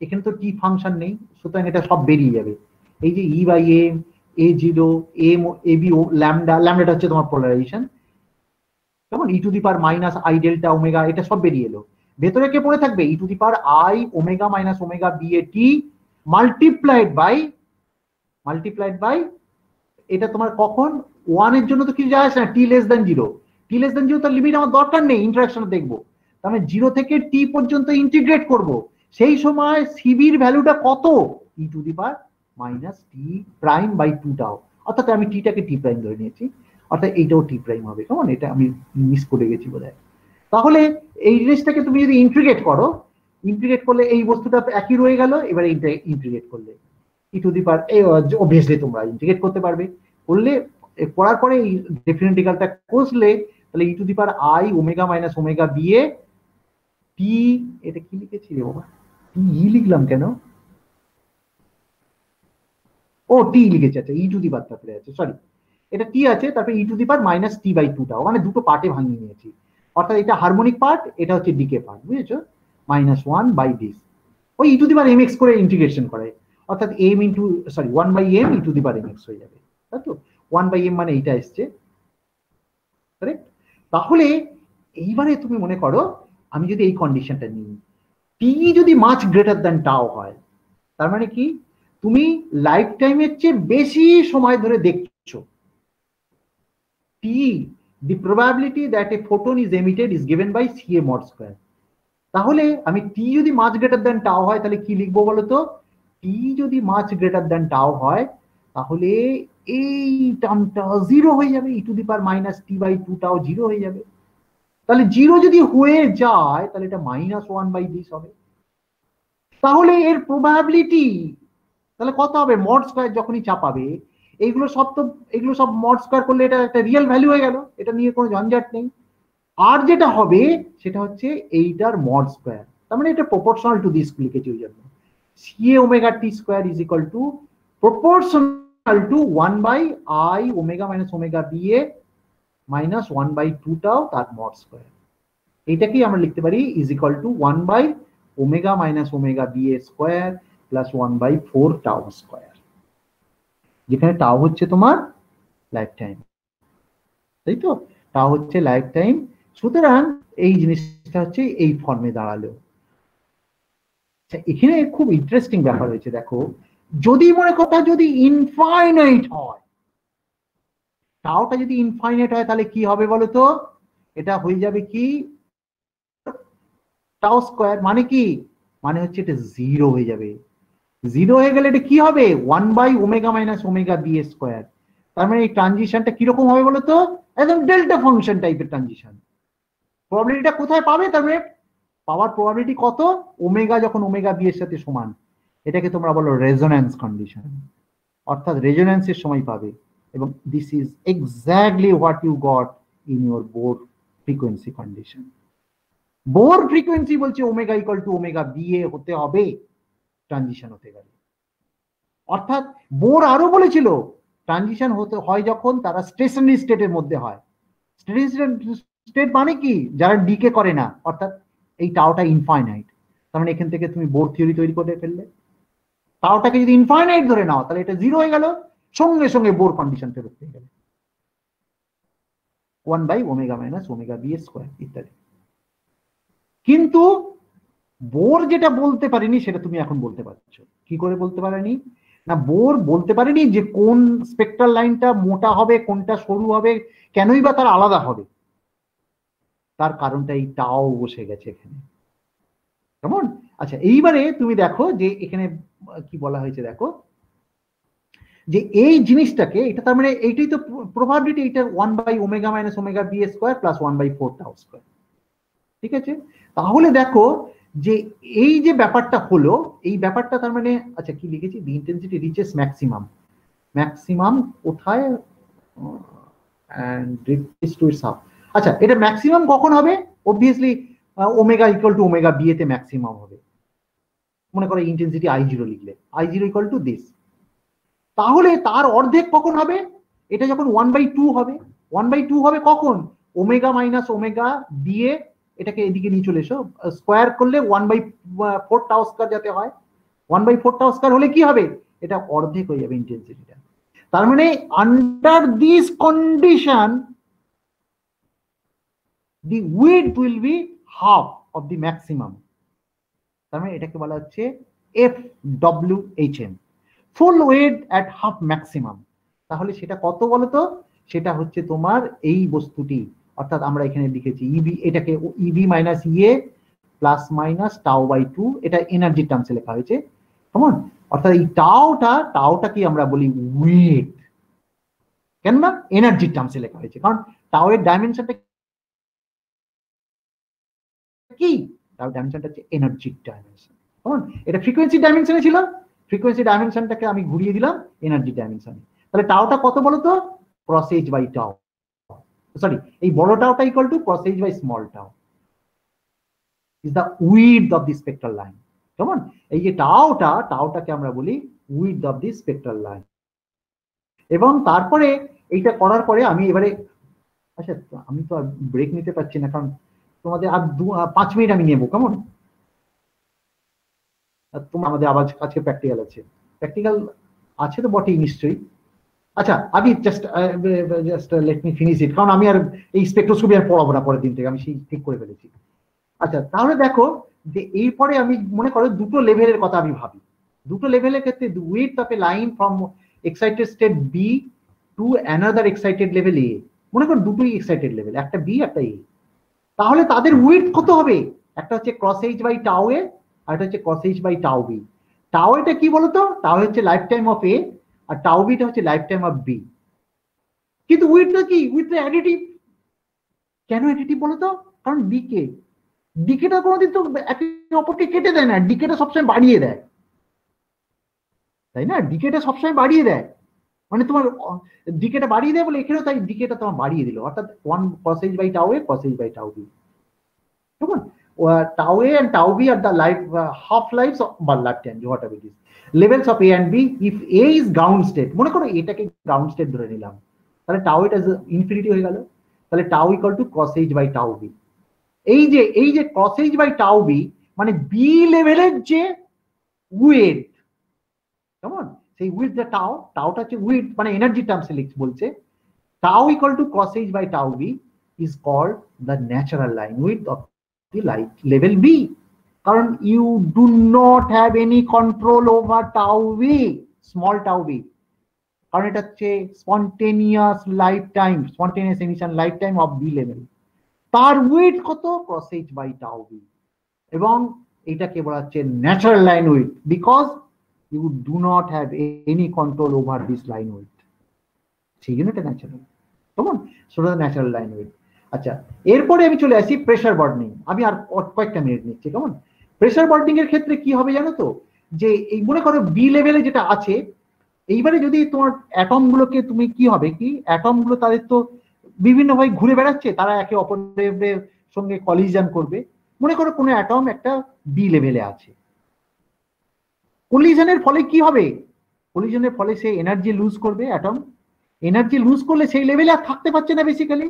এখানে তো টি ফাংশন নেই, সুতরাং এটা সব বেরিয়ে যাবে। এই যে E by M, A zero, M A B O ল্যামডাটা হচ্ছে তোমার পোলারাইজেশন, কেমন? E to the power minus I delta omega, এটা সব বেরিয়ে এলো। ভেতরে কে পড়ে থাকবে? E to the power I omega minus omega B A T multiplied by এটা তোমার কখন? ওয়ান এর জন্য তো কিছু যায় আসে না, টি লেস দেন জিরো। টি লেস দেন জিরো তার লিমিট আমার দরকার নেই, ইন্টারাকশন দেখবো। তাহলে জিরো থেকে টি পর্যন্ত ইন্টিগ্রেট করব, সেই সময় সিবির ভ্যালুটা কত? E to the power minus T prime by two tau, অর্থাৎ আমি টিটাকে টি প্রাইম ধরে নিয়েছি, অর্থাৎ এইটাও টি প্রাইম হবে। কেমন? এটা আমি মিস করে গেছি বোধহয়। তাহলে এই জিনিসটাকে তুমি যদি ইন্টিগ্রেট করো, ইন্টিগ্রেট করলে এই বস্তুটা একই রয়ে গেল। এবারে ইন্টিগ্রেট করলে E to the power obviously তোমরা ইন্টিগ্রেট করতে পারবে। করলে করার পরে এই ডিফারেন্সিয়ালটা কষলে তাহলে E to the power I omega minus omega B A T, এটা কি লিখেছি রে বাবা? টি ই লিখলাম কেন? ও টি লিখেছি, আচ্ছা ই টু দি পাওয়ার তারপরে আছে, সরি, এটা টি আছে, তারপরে E to the power minus T by two tau, মানে দুটো পার্টে ভাঙিয়ে নিয়েছি। অর্থাৎ এটা হারমোনিক পার্ট, এটা হচ্ছে ডিকে পার্ট, বুঝেছো? মাইনাস ওয়ান বাই দিস, ওই E to the power M X করে ইন্টিগ্রেশন করে, অর্থাৎ M into sorry one by M E to the power M X হয়ে যাবে, তাই তো? ওয়ান বাই এম মানে এইটা এসছে, কারেক্ট? তাহলে এইবারে তুমি মনে করো আমি যদি এই কন্ডিশনটা নিই, টি যদি মাচ গ্রেটার দ্যান টাও হয়, তার মানে কি? তুমি লাইফ টাইমের চেয়ে বেশি সময় ধরে দেখছো। টি, the probability that a photon is emitted is given by CA mod square. তাহলে আমি টি যদি মাচ গ্রেটার দ্যান টাও হয় তাহলে কি লিখবো বলো তো? টি যদি মাচ গ্রেটার দ্যান টাও হয় তাহলে এই টার্মটা জিরো হয়ে যাবে, E to the power minus T by two tau zero হয়ে যাবে। তাহলে জিরো যদি হয়ে যায় তাহলে এটা মাইনাস ওয়ান বাই দিস হবে। তাহলে এর প্রবাবিলিটি তাহলে কত হবে? মড স্কয়ার যখনই চাপাবে, এগুলো সব মড স্কয়ার করলে এটা একটা রিয়েল ভ্যালু হয়ে গেল, এটা নিয়ে কোনো ঝঞ্ঝাট নেই। আর যেটা হবে সেটা হচ্ছে এইটার মড স্কয়ার, তার মানে এটা প্রপোর্শনাল টু দিস লিখেছি, ওই জন্য CA omega T square is equal to proportional to one by I omega minus omega B A minus one by two tau তার মড স্কয়ার। এইটাকেই আমরা লিখতে পারি is equal to one by omega minus omega B A square plus one by four tau square, যেখানে tau হচ্ছে তোমার life time, তাই তো? টাও হচ্ছে লাইফ টাইম। সুতরাং এই জিনিসটা হচ্ছে এই ফর্মে দাঁড়ালো। এখানে খুব ইন্টারেস্টিং ব্যাপার হয়েছে, দেখো, যদি মনে কথা যদি ইনফাইনাইট হয়, টাওটা যদি ইনফাইনাইট হয় তাহলে কি হবে বলো তো? এটা হয়ে যাবে কি টাও স্কয়ার, মানে কি? মানে হচ্ছে এটা জিরো হয়ে যাবে। জিরো হয়ে গেলে এটা কি হবে? One by omega minus omega B square. তার মানে এই ট্রানজিশনটা কিরকম হবে বলো তো? একদম ডেল্টা ফাংশন টাইপের ট্রানজিশন। প্রবাবিলিটিটা কোথায় পাবে? তার মানে পাওয়ার প্রবাবিলিটি কত? ওমেগা যখন ওমেগা বি এর সাথে সমান, এটাকে তোমরা বলো রেজোন্যান্স কন্ডিশন, অর্থাৎ রেজোন্যান্সের সময় পাবে। এবং this is exactly what you got in your Bohr frequency condition. Bohr frequency বলছে omega equal to omega B A হতে হবে ট্রানজিশন হতে গেলে। অর্থাৎ বোর আরো বলেছিল ট্রানজিশন হতে হয় যখন তারা স্টেশনারি স্টেটের মধ্যে হয়। স্টেশনারি স্টেট মানে কি? যারা ডিকে করে না, অর্থাৎ এই টাওটা ইনফাইনাইট। তার মানে এখান থেকে তুমি বোর থিওরি তৈরি করে ফেললে। টাওটাকে যদি ইনফাইনাইট ধরে নাও তাহলে এটা জিরো হয়ে গেল, সঙ্গে সঙ্গে বোর কন্ডিশন ফেরত পেয়ে গেলে। 1/ω-ωb² ইত্যাদি। কিন্তু বোর যেটা বলতে পারেনি সেটা তুমি এখন বলতে পারছো। কি করে বলতে পারেনি? না, বোর বলতে পারেনি যে কোন স্পেকট্রাল লাইনটা মোটা হবে, কোনটা সরু হবে, কেনই বা তার আলাদা হবে। তার কারণটা এই টাও বসে গেছে এখানে, কেমন? আচ্ছা, এইবারে তুমি দেখো যে এখানে কি বলা হয়েছে, দেখো যে এই জিনিসটাকে, এটা তার মানে এইটাই তো প্রবাবিলিটি, এটা 1/ω-ωb² প্লাস 1/4 টাউ স্কয়ার। ঠিক আছে, তাহলে দেখো যে এই যে ব্যাপারটা হলো, এই ব্যাপারটা তার মানে, আচ্ছা কি লিখেছি, the intensity reaches maximum. Maximum কোথায়? And reaches to its half. আচ্ছা, এটা ম্যাক্সিমাম কখন হবে? Obviously omega equal to omega B তে ম্যাক্সিমাম হবে। মনে করো ইন্টেন্সিটি I0 লিখলে, I0 ইকুয়াল টু দিস। তাহলে তার অর্ধেক কখন হবে? এটা যখন 1/2 হবে। 1/2 হবে কখন? ওমেগা মাইনাস ওমেগা দিয়ে এটাকে এদিকে নিয়ে চলে এসো, স্কোয়ার করলে 1/4 টাউ স্কয়ার যাতে হয়। 1/4 টাউ স্কয়ার হলে কি হবে? এটা অর্ধেক হয়ে যাবে ইন্টেন্সিটিটা। তার মানে under this condition the width will be half of the maximum. তার মানে এটাকে বলা হচ্ছে FWHM, full weight at half maximum. তাহলে সেটা কত বলতো? সেটা হচ্ছে তোমার এই বস্তুটি, অর্থাৎ আমরা এখানে লিখেছি ইবি, এটাকে ইবি মাইনাস ইএ প্লাস মাইনাস টাউ/2, এটা এনার্জি টার্মসে লেখা হয়েছে, কেমন? অর্থাৎ এই টাউটা কি আমরা বলি ওয়েট, কেন না এনার্জি টার্মসে লেখা হয়েছে, কারণ টাউ এর ডাইমেনশনটা কি? টাউ ডাইমেনশনটা হচ্ছে এনার্জি ডাইমেনশন, কেমন? এটা ফ্রিকোয়েন্সি ডাইমেনশনে ছিল, ফ্রিকোয়েন্সি ডাইমেনশনটাকে আমি ঘুরিয়ে দিলাম এনার্জি ডাইমেনশনে। তাহলে টাউটা কত বলতো? Cross H by tau, sorry, এই বড় টাউটা equal to cross H by small tau is the width of the spectral line, কেমন? এই যে টাউটাকে আমরা বলি width of the spectral line. এবং তারপরে এইটা করার পরে আমি এবারে, আচ্ছা আমি তো আর ব্রেক নিতে পারছি না, কারণ তোমাদের আর 5 মিনিট আমি নেবো, কেমন? তোমার আমাদের আবার আজকে প্র্যাকটিক্যাল আছে তো বটেই নিশ্চয়ই। আচ্ছা, আমি just let me finish it, কারণ আমি আর এই স্পেকট্রোস্কোপি আর পড়াবো না পরের দিন থেকে, আমি সেই ঠিক করে ফেলেছি। আচ্ছা, তাহলে দেখো যে এরপরে আমি মনে করো দুটো লেভেলের কথা আমি ভাবি। দুটো লেভেলের ক্ষেত্রে width of a line from excited state B to another excited level A. মনে করো দুটোই এক্সাইটেড লেভেল, একটা বি একটা এ। তাহলে তাদের উইডথ কত হবে? একটা হচ্ছে cross H by tau A, আর একটা হচ্ছে cross H by tau B. Tau এটা কি বলতো? টাউ হচ্ছে লাইফ টাইম অফ এ, আর টাউ বিটা হচ্ছে লাইফ টাইম অফ বি। কিন্তু উইডথটা কি? উইডথটা অ্যাডিটিভ। কেন অ্যাডিটিভ বলতো? কারণ ডিকেটা কোনোদিন তো একে অপরকে কেটে দেয় না, ডিকেটা সবসময় বাড়িয়ে দেয়, তাই না? ডিকেটা সবসময় বাড়িয়ে দেয়, মানে তোমার ডিকেটা বাড়িয়ে দেয় বলে এখানেও তাই ডিকেটা তোমার বাড়িয়ে দিল, অর্থাৎ 1 cos h by tau a cos h by tau b, কেমন? tau a and tau b are the life half lives of lifetime, whatever it is, levels of a and b. If a is ground state, মনে করো এটাকে ground state ধরে নিলাম, তাহলে tau এটা infinity হয়ে গেল, তাহলে tau equal to cos h by tau b। এই যে cos h by tau b মানে বি লেভেলের যে উইড, কেমন? সেই উইথ দ্য টাউটা হচ্ছে উইথ, মানে এনার্জি টার্মসে বলছে tau equal to cos h by tau b is called the natural line width of the light level b, কারণ you do not have any control over tau b, small tau b, কারণ এটা হচ্ছে spontaneous lifetime, spontaneous emission lifetime of B level. তার with কত? cos h by tau b, এবং এটাকে বলা হচ্ছে natural line with, because you do not have any control over this line width, সেই জন্য এটা ন্যাচারাল, কেমন? সেটা ন্যাচারাল লাইন উইথ। আচ্ছা, এরপরে আমি চলে আসি প্রেসার বার্ডনিং। আমি আর কয়েকটা মিনিট নিচ্ছি, কেমন? প্রেসার বার্ডনিং এর ক্ষেত্রে কি হবে জানো তো? যে এই মনে করো বি লেভেলে যেটা আছে, এইবারে যদি তোমার অ্যাটম গুলোকে তুমি কি হবে কি, অ্যাটম গুলো তাদের তো বিভিন্ন ভাবে ঘুরে বেড়াচ্ছে, তারা একে অপরের সঙ্গে কলিশন করবে। মনে করো কোনো অ্যাটম একটা বি লেভেলে আছে, কলিশনের ফলে কি হবে? কলিশনের ফলে সে এনার্জি লুজ করবে, অ্যাটম এনার্জি লুজ করলে সেই লেভেলে আর থাকতে পারছে না বেসিক্যালি।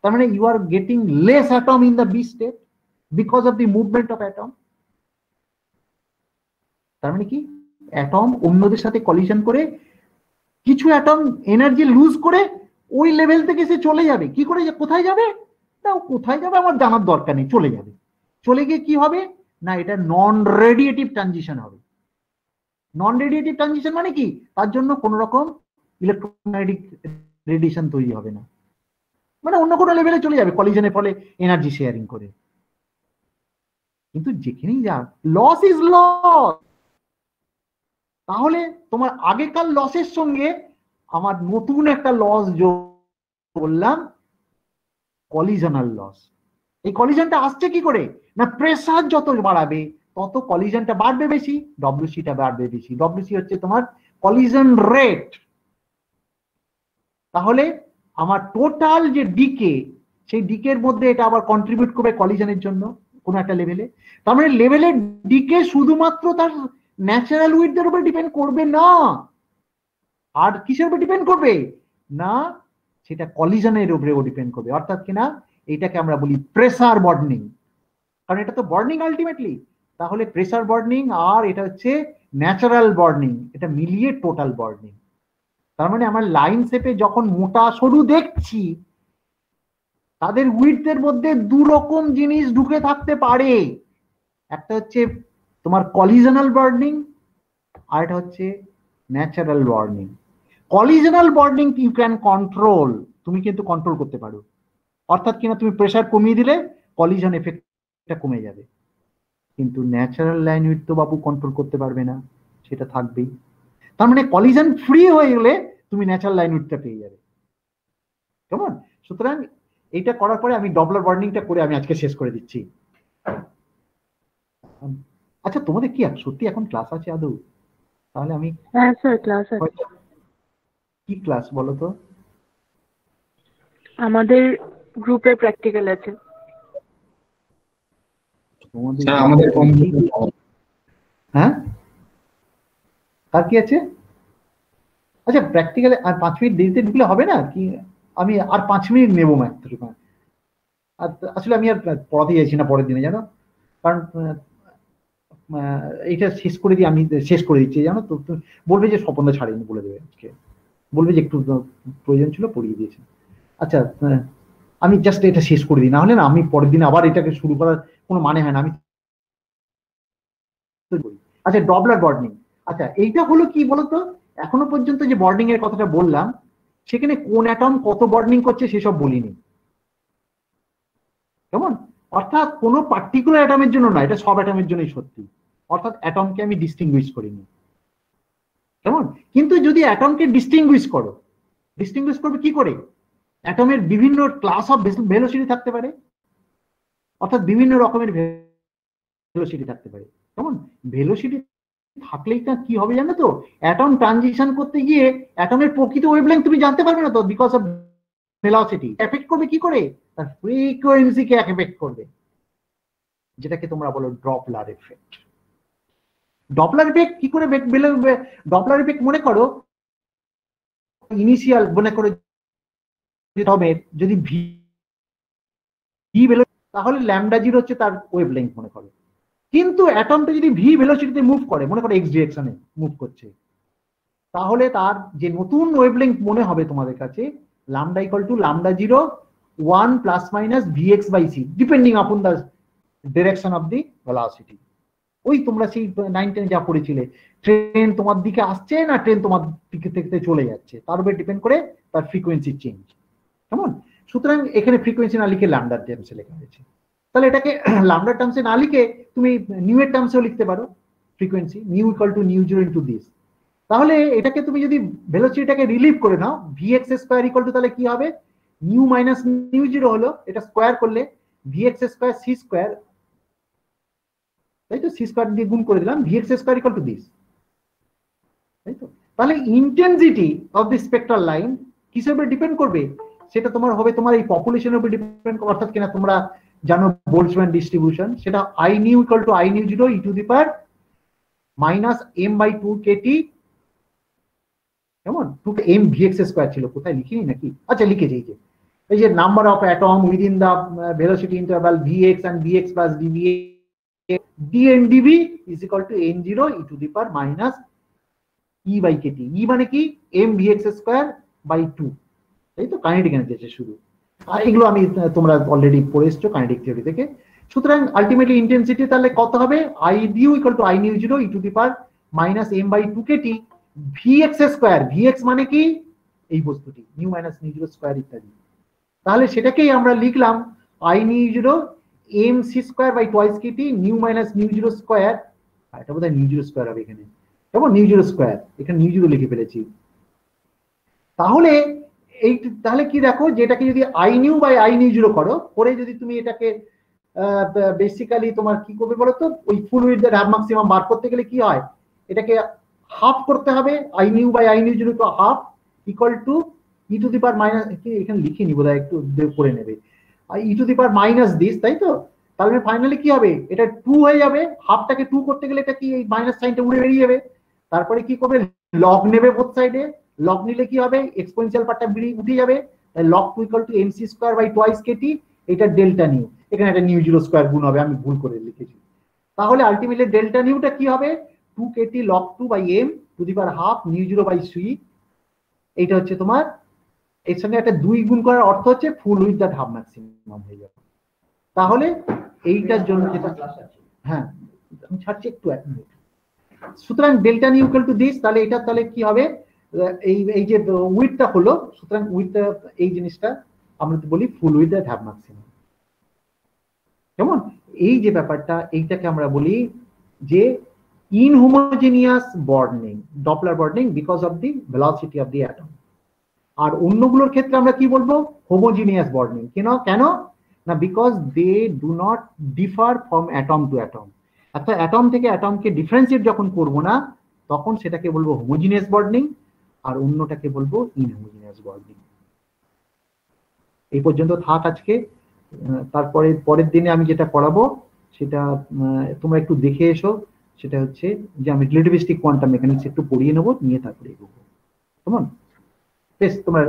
তার মানে you are getting less atom in the B state because of the movement of atom. তার মানে কি, অ্যাটম অন্যদের সাথে কলিশন করে কিছু অ্যাটম এনার্জি লুজ করে ওই লেভেল থেকে সে চলে যাবে। কি করে, কোথায় যাবে না, কোথায় যাবে আমার জানার দরকার নেই, চলে যাবে। চলে গিয়ে কি হবে না, এটা নন রেডিয়েটিভ ট্রানজিশন হবে। নন রেডিয়েটিভ ট্রানজিশন মানে কি, তার জন্য কোন রকম ইলেকট্রোম্যাগনেটিক রেডিয়েশন তৈরি হবে না, মানে অন্য কোনো লেভেলে চলে যাবে কলিশনের ফলে এনার্জি শেয়ারিং করে। কিন্তু যেখানেই যা, লস ইজ লস। তাহলে তোমার আগেকার লসের সঙ্গে আমার নতুন একটা লস যোগ করলাম, কলিশনাল লস। এই কলিশনটা আসছে কি করে না, প্রেসার যত বাড়াবে তত কলিশনটা বাড়বে বেশি, ডব্লিউসিটা বাড়বে বেশি। ডব্লিউসি হচ্ছে তোমার কলিশন রেট। তাহলে আমার টোটাল যে ডিকে, সেই ডিকের মধ্যে এটা আবার কন্ট্রিবিউট করবে কলিশনের জন্য কোন একটা লেভেলে। তার মানে লেভেলের ডিকে শুধুমাত্র তার ন্যাচারাল উইডথের উপর ডিপেন্ড করবে না, আর কিসের উপর ডিপেন্ড করবে না, সেটা কলিশনের উপরেও ডিপেন্ড করবে। অর্থাৎ কিনা এটাকে আমরা বলি প্রেসার বর্ডনিং, কারণ এটা তো বর্ডনিং আলটিমেটলি। তাহলে প্রেসার বর্ডনিং আর এটা হচ্ছে ন্যাচারাল বর্ডনিং, এটা মিলিয়ে টোটাল বর্ডনিং। তার মানে আমার লাইন শেপে যখন মোটা সরু দেখছি, তাদের উইডথের মধ্যে দু রকম জিনিস ঢুকে থাকতে পারে। একটা হচ্ছে তোমার কলিশনাল বর্ডনিং, আর এটা হচ্ছে ন্যাচারাল বর্ডনিং। কলিশনাল বর্ডনিং ইউ ক্যান কন্ট্রোল, তুমি কিন্তু কন্ট্রোল করতে পারো। অর্থাৎ কিনা তুমি প্রেসার কমিয়ে দিলে কলিশন এফেক্টটা কমে যাবে। কিন্তু ন্যাচারাল লাইন উইডথ তো বাবু কন্ট্রোল করতে পারবে না, সেটা থাকবেই। তার মানে কলিশন ফ্রি হয়ে গেলে তুমি ন্যাচারাল লাইন উইডথটা পেয়ে যাবে, কেমন? সুতরাং এইটা করার পরে আমি ডবলার বর্ডনিংটা করে আমি আজকে শেষ করে দিচ্ছি। আচ্ছা, তোমাদের কি সত্যি এখন ক্লাস আছে আদৌ? তাহলে আমি, হ্যাঁ স্যার ক্লাস আছে। কি ক্লাস বলো তো? আমাদের গ্রুপের প্র্যাকটিক্যাল আছে। আমাদের হ্যাঁ, আর কি আছে? আচ্ছা, প্র্যাকটিক্যালে আর 5 মিনিট দেরিতে ঢুকলে হবে না কি? আমি আর 5 মিনিট নেবো মাত্র। আর আসলে আমি আর পড়াতে যাচ্ছি না পরের দিনে, জানো, কারণ এইটা শেষ করে দিই, আমি শেষ করে দিচ্ছি, জানো তো। বলবে যে স্বপনদা ছাড়েনি, বলে দেবে আজকে, বলবে যে একটু প্রয়োজন ছিল পড়িয়ে দিয়েছে। আচ্ছা, আমি জাস্ট এটা শেষ করে দিই, না হলে না আমি পরের দিন আবার এটাকে শুরু করার কোনো মানে হয় না। আমি আচ্ছা, ডবলার বর্ডনিং। আচ্ছা, এইটা হলো কি বলতো, এখনো পর্যন্ত যে বর্ডনিং এর কথাটা বললাম, সেখানে কোন অ্যাটম কত বর্ডনিং করছে সেসব বলিনি, কেমন? অর্থাৎ কোনো পার্টিকুলার অ্যাটমের জন্য না, এটা সব অ্যাটমের জন্যই সত্যি। অর্থাৎ অ্যাটমকে আমি ডিস্টিংগুইশ করিনি, কেমন? কিন্তু যদি অ্যাটমকে ডিস্টিংগুইশ করো, ডিস্টিংগুইশ করবে কি করে? অ্যাটমের বিভিন্ন ক্লাস অফ ভেলোসিটি থাকতে পারে, অর্থাৎ বিভিন্ন রকমের ভেলোসিটি থাকতে পারে, কেমন? ভেলোসিটি থাকলেই না কি হবে জানো তো, অ্যাটম ট্রানজিশন করতে গিয়ে অ্যাটমের প্রকৃত ওয়েভলেংথ তুমি জানতে পারবে না তো, বিকজ অফ ভেলোসিটি। এফেক্ট করবে কি করে? তার ফ্রিকোয়েন্সিকে এফেক্ট করবে, যেটাকে তোমরা বলো ডপলার এফেক্ট। ডপলার এফেক্ট কি করে? ডপলার এফেক্ট মনে করো, ইনিশিয়াল মনে করো যদি ভি তাহলে ল্যামডা জিরো হচ্ছে তার ওয়েভলেংথ মনে করো। কিন্তু অ্যাটমটা যদি ভি ভেলোসিটিতে মুভ করে, মনে করো এক্স ডিরেকশনে মুভ করছে, তাহলে তার যে নতুন ওয়েভলেংথ মনে হবে তোমাদের কাছে, lambda equal to lambda 0 1 plus minus vx by c depending upon the direction of the velocity। ওই তোমরা সেই 9-10 যা পড়েছিলে, ট্রেন তোমার দিকে আসছে না ট্রেন তোমার দিকে থেকে চলে যাচ্ছে, তার উপর ডিপেন্ড করে তার ফ্রিকোয়েন্সি চেঞ্জ, কেমন? সুতরাং এখানে ফ্রিকোয়েন্সি না লিখে ল্যামডার টার্মসে লেখা হয়েছে। তাহলে এটাকে ল্যামডার টার্মসে না লিখে তুমি নিউ এর টার্মসেও লিখতে পারো, frequency new equal two new zero into this. তাহলে এটাকে তুমি যদি ভেলোসিটিটাকে রিলিভ করে নাও, vx স্কয়ার ইকুয়াল টু তাহলে কি হবে, নিউ মাইনাস নিউ জিরো হলো, এটা স্কয়ার করলে vx স্কয়ার c স্কয়ার, তাই তো, c স্কয়ার দিয়ে গুণ করে দিলাম, vx square equal to this, তাই তো। তাহলে intensity of the spectral line কিসের উপর ডিপেন্ড করবে? সেটা তোমার হবে তোমার এই পপুলেশনের উপর ডিপেন্ড করবে। অর্থাৎ কিনা তোমরা জানো বোলটজম্যান ডিস্ট্রিবিউশন, সেটা i nu equal to i nu zero e to the power minus m by 2 kt, কেমন? 2 m vx স্কয়ার ছিল, কোথায় লিখিনি নাকি? আচ্ছা, লিখেছি, এই যে number of atom within the velocity interval vx and vx plus dv dn dv is equal to n0 e to the power minus e by kt। e মানে কি? m vx স্কয়ার বাই 2, তাই তো, kinetic energy আছে শুধু। আর এগুলো আমি তোমরা already পড়ে এসছো কাইনেটিক থিওরি থেকে। সুতরাং আলটিমেটলি ইন্টেন্সিটি তাহলে কত হবে, I nu equal to I nu zero E to the power minus M by 2 KT VX square. VX মানে কি, এই বস্তুটি nu minus nu zero square ইত্যাদি। তাহলে সেটাকেই আমরা লিখলাম I nu zero M C square by twice KT nu minus nu zero square. এটা বোধহয় নিউ জিরো স্কয়ার হবে এখানে, কেমন নিউ জিরো স্কয়ার, এখানে নিউ জিরো লিখে ফেলেছি। তাহলে এই তাহলে কি দেখো, যেটাকে যদি I nu by I nu zero করো, করে যদি তুমি এটাকে বেসিক্যালি তোমার কি করবে বলো তো, ওই ফুল উইথ দ্য ম্যাক্সিমাম বার করতে গেলে কি হয়, এটাকে হাফ করতে হবে, I nu by I nu zero two half equal to E to the power minus, এখানে লিখে নিব, একটু করে নেবে, E to the power minus this, তাই তো। তাহলে ফাইনালি কি হবে, এটা 2 হয়ে যাবে, হাফটাকে 2 করতে গেলে এটা কি এই মাইনাস সাইনটা উড়ে বেরিয়ে যাবে। তারপরে কি করবে, লগ নেবে বোথ সাইডে, লগ নিলে কি হবে, এক্সপোনেনশিয়াল পার্টটা উঠে যাবে, log two equal to MC square by twice KT, এটা ডেল্টা নিউ, এখানে একটা নিউ জিরো স্কয়ার গুণ হবে, আমি ভুল করে লিখেছি। তাহলে আলটিমেটলি ডেল্টা নিউটা কি হবে, 2 KT log 2 by M to the power half nu zero by C. এইটা হচ্ছে তোমার, এর সঙ্গে একটা 2 গুণ করার অর্থ হচ্ছে ফুল উইথ দ্যাট হাফ ম্যাক্সিমাম হয়ে যাবে। তাহলে এইটার জন্য যেটা, হ্যাঁ আমি ছাড়ছি একটু 1 মিনিট। সুতরাং delta new equal to this, তাহলে এটা তাহলে কি হবে, এই যে উইথটা হলো, সুতরাং উইথটা এই জিনিসটা আমরা বলি full with that half maximum, কেমন। এই যে ব্যাপারটা, এইটাকে আমরা বলি যে inhomogeneous broadening, Doppler broadening because of the velocity of the atom. আর অন্যগুলোর ক্ষেত্রে আমরা কি বলবো, হোমোজিনিয়াস বর্ডনিং। কেন না, because they do not differ from atom to atom. অর্থাৎ অ্যাটম থেকে অ্যাটমকে ডিফারেন্সিয়েট যখন করবো না, তখন সেটাকে বলবো হোমোজিনিয়াস বর্ডনিং, আর অন্যটাকে বলবো ইনহোমোজিনিয়াস বর্ডনিং। এই পর্যন্ত থাক আজকে। তারপরে পরের দিনে আমি যেটা করাবো সেটা তোমরা একটু দেখে এসো, সেটা হচ্ছে যে আমি রিলেটিভিস্টিক কোয়ান্টাম মেকানিক্স একটু পড়িয়ে নেবো, নিয়ে তারপরে এগোবো, কেমন। বেশ, তোমরা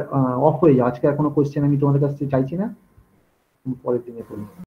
অফ হয়ে যাও, আজকে আর কোনো কোয়েশ্চেন আমি তোমাদের কাছ থেকে চাইছি না, পরের দিনে করবো।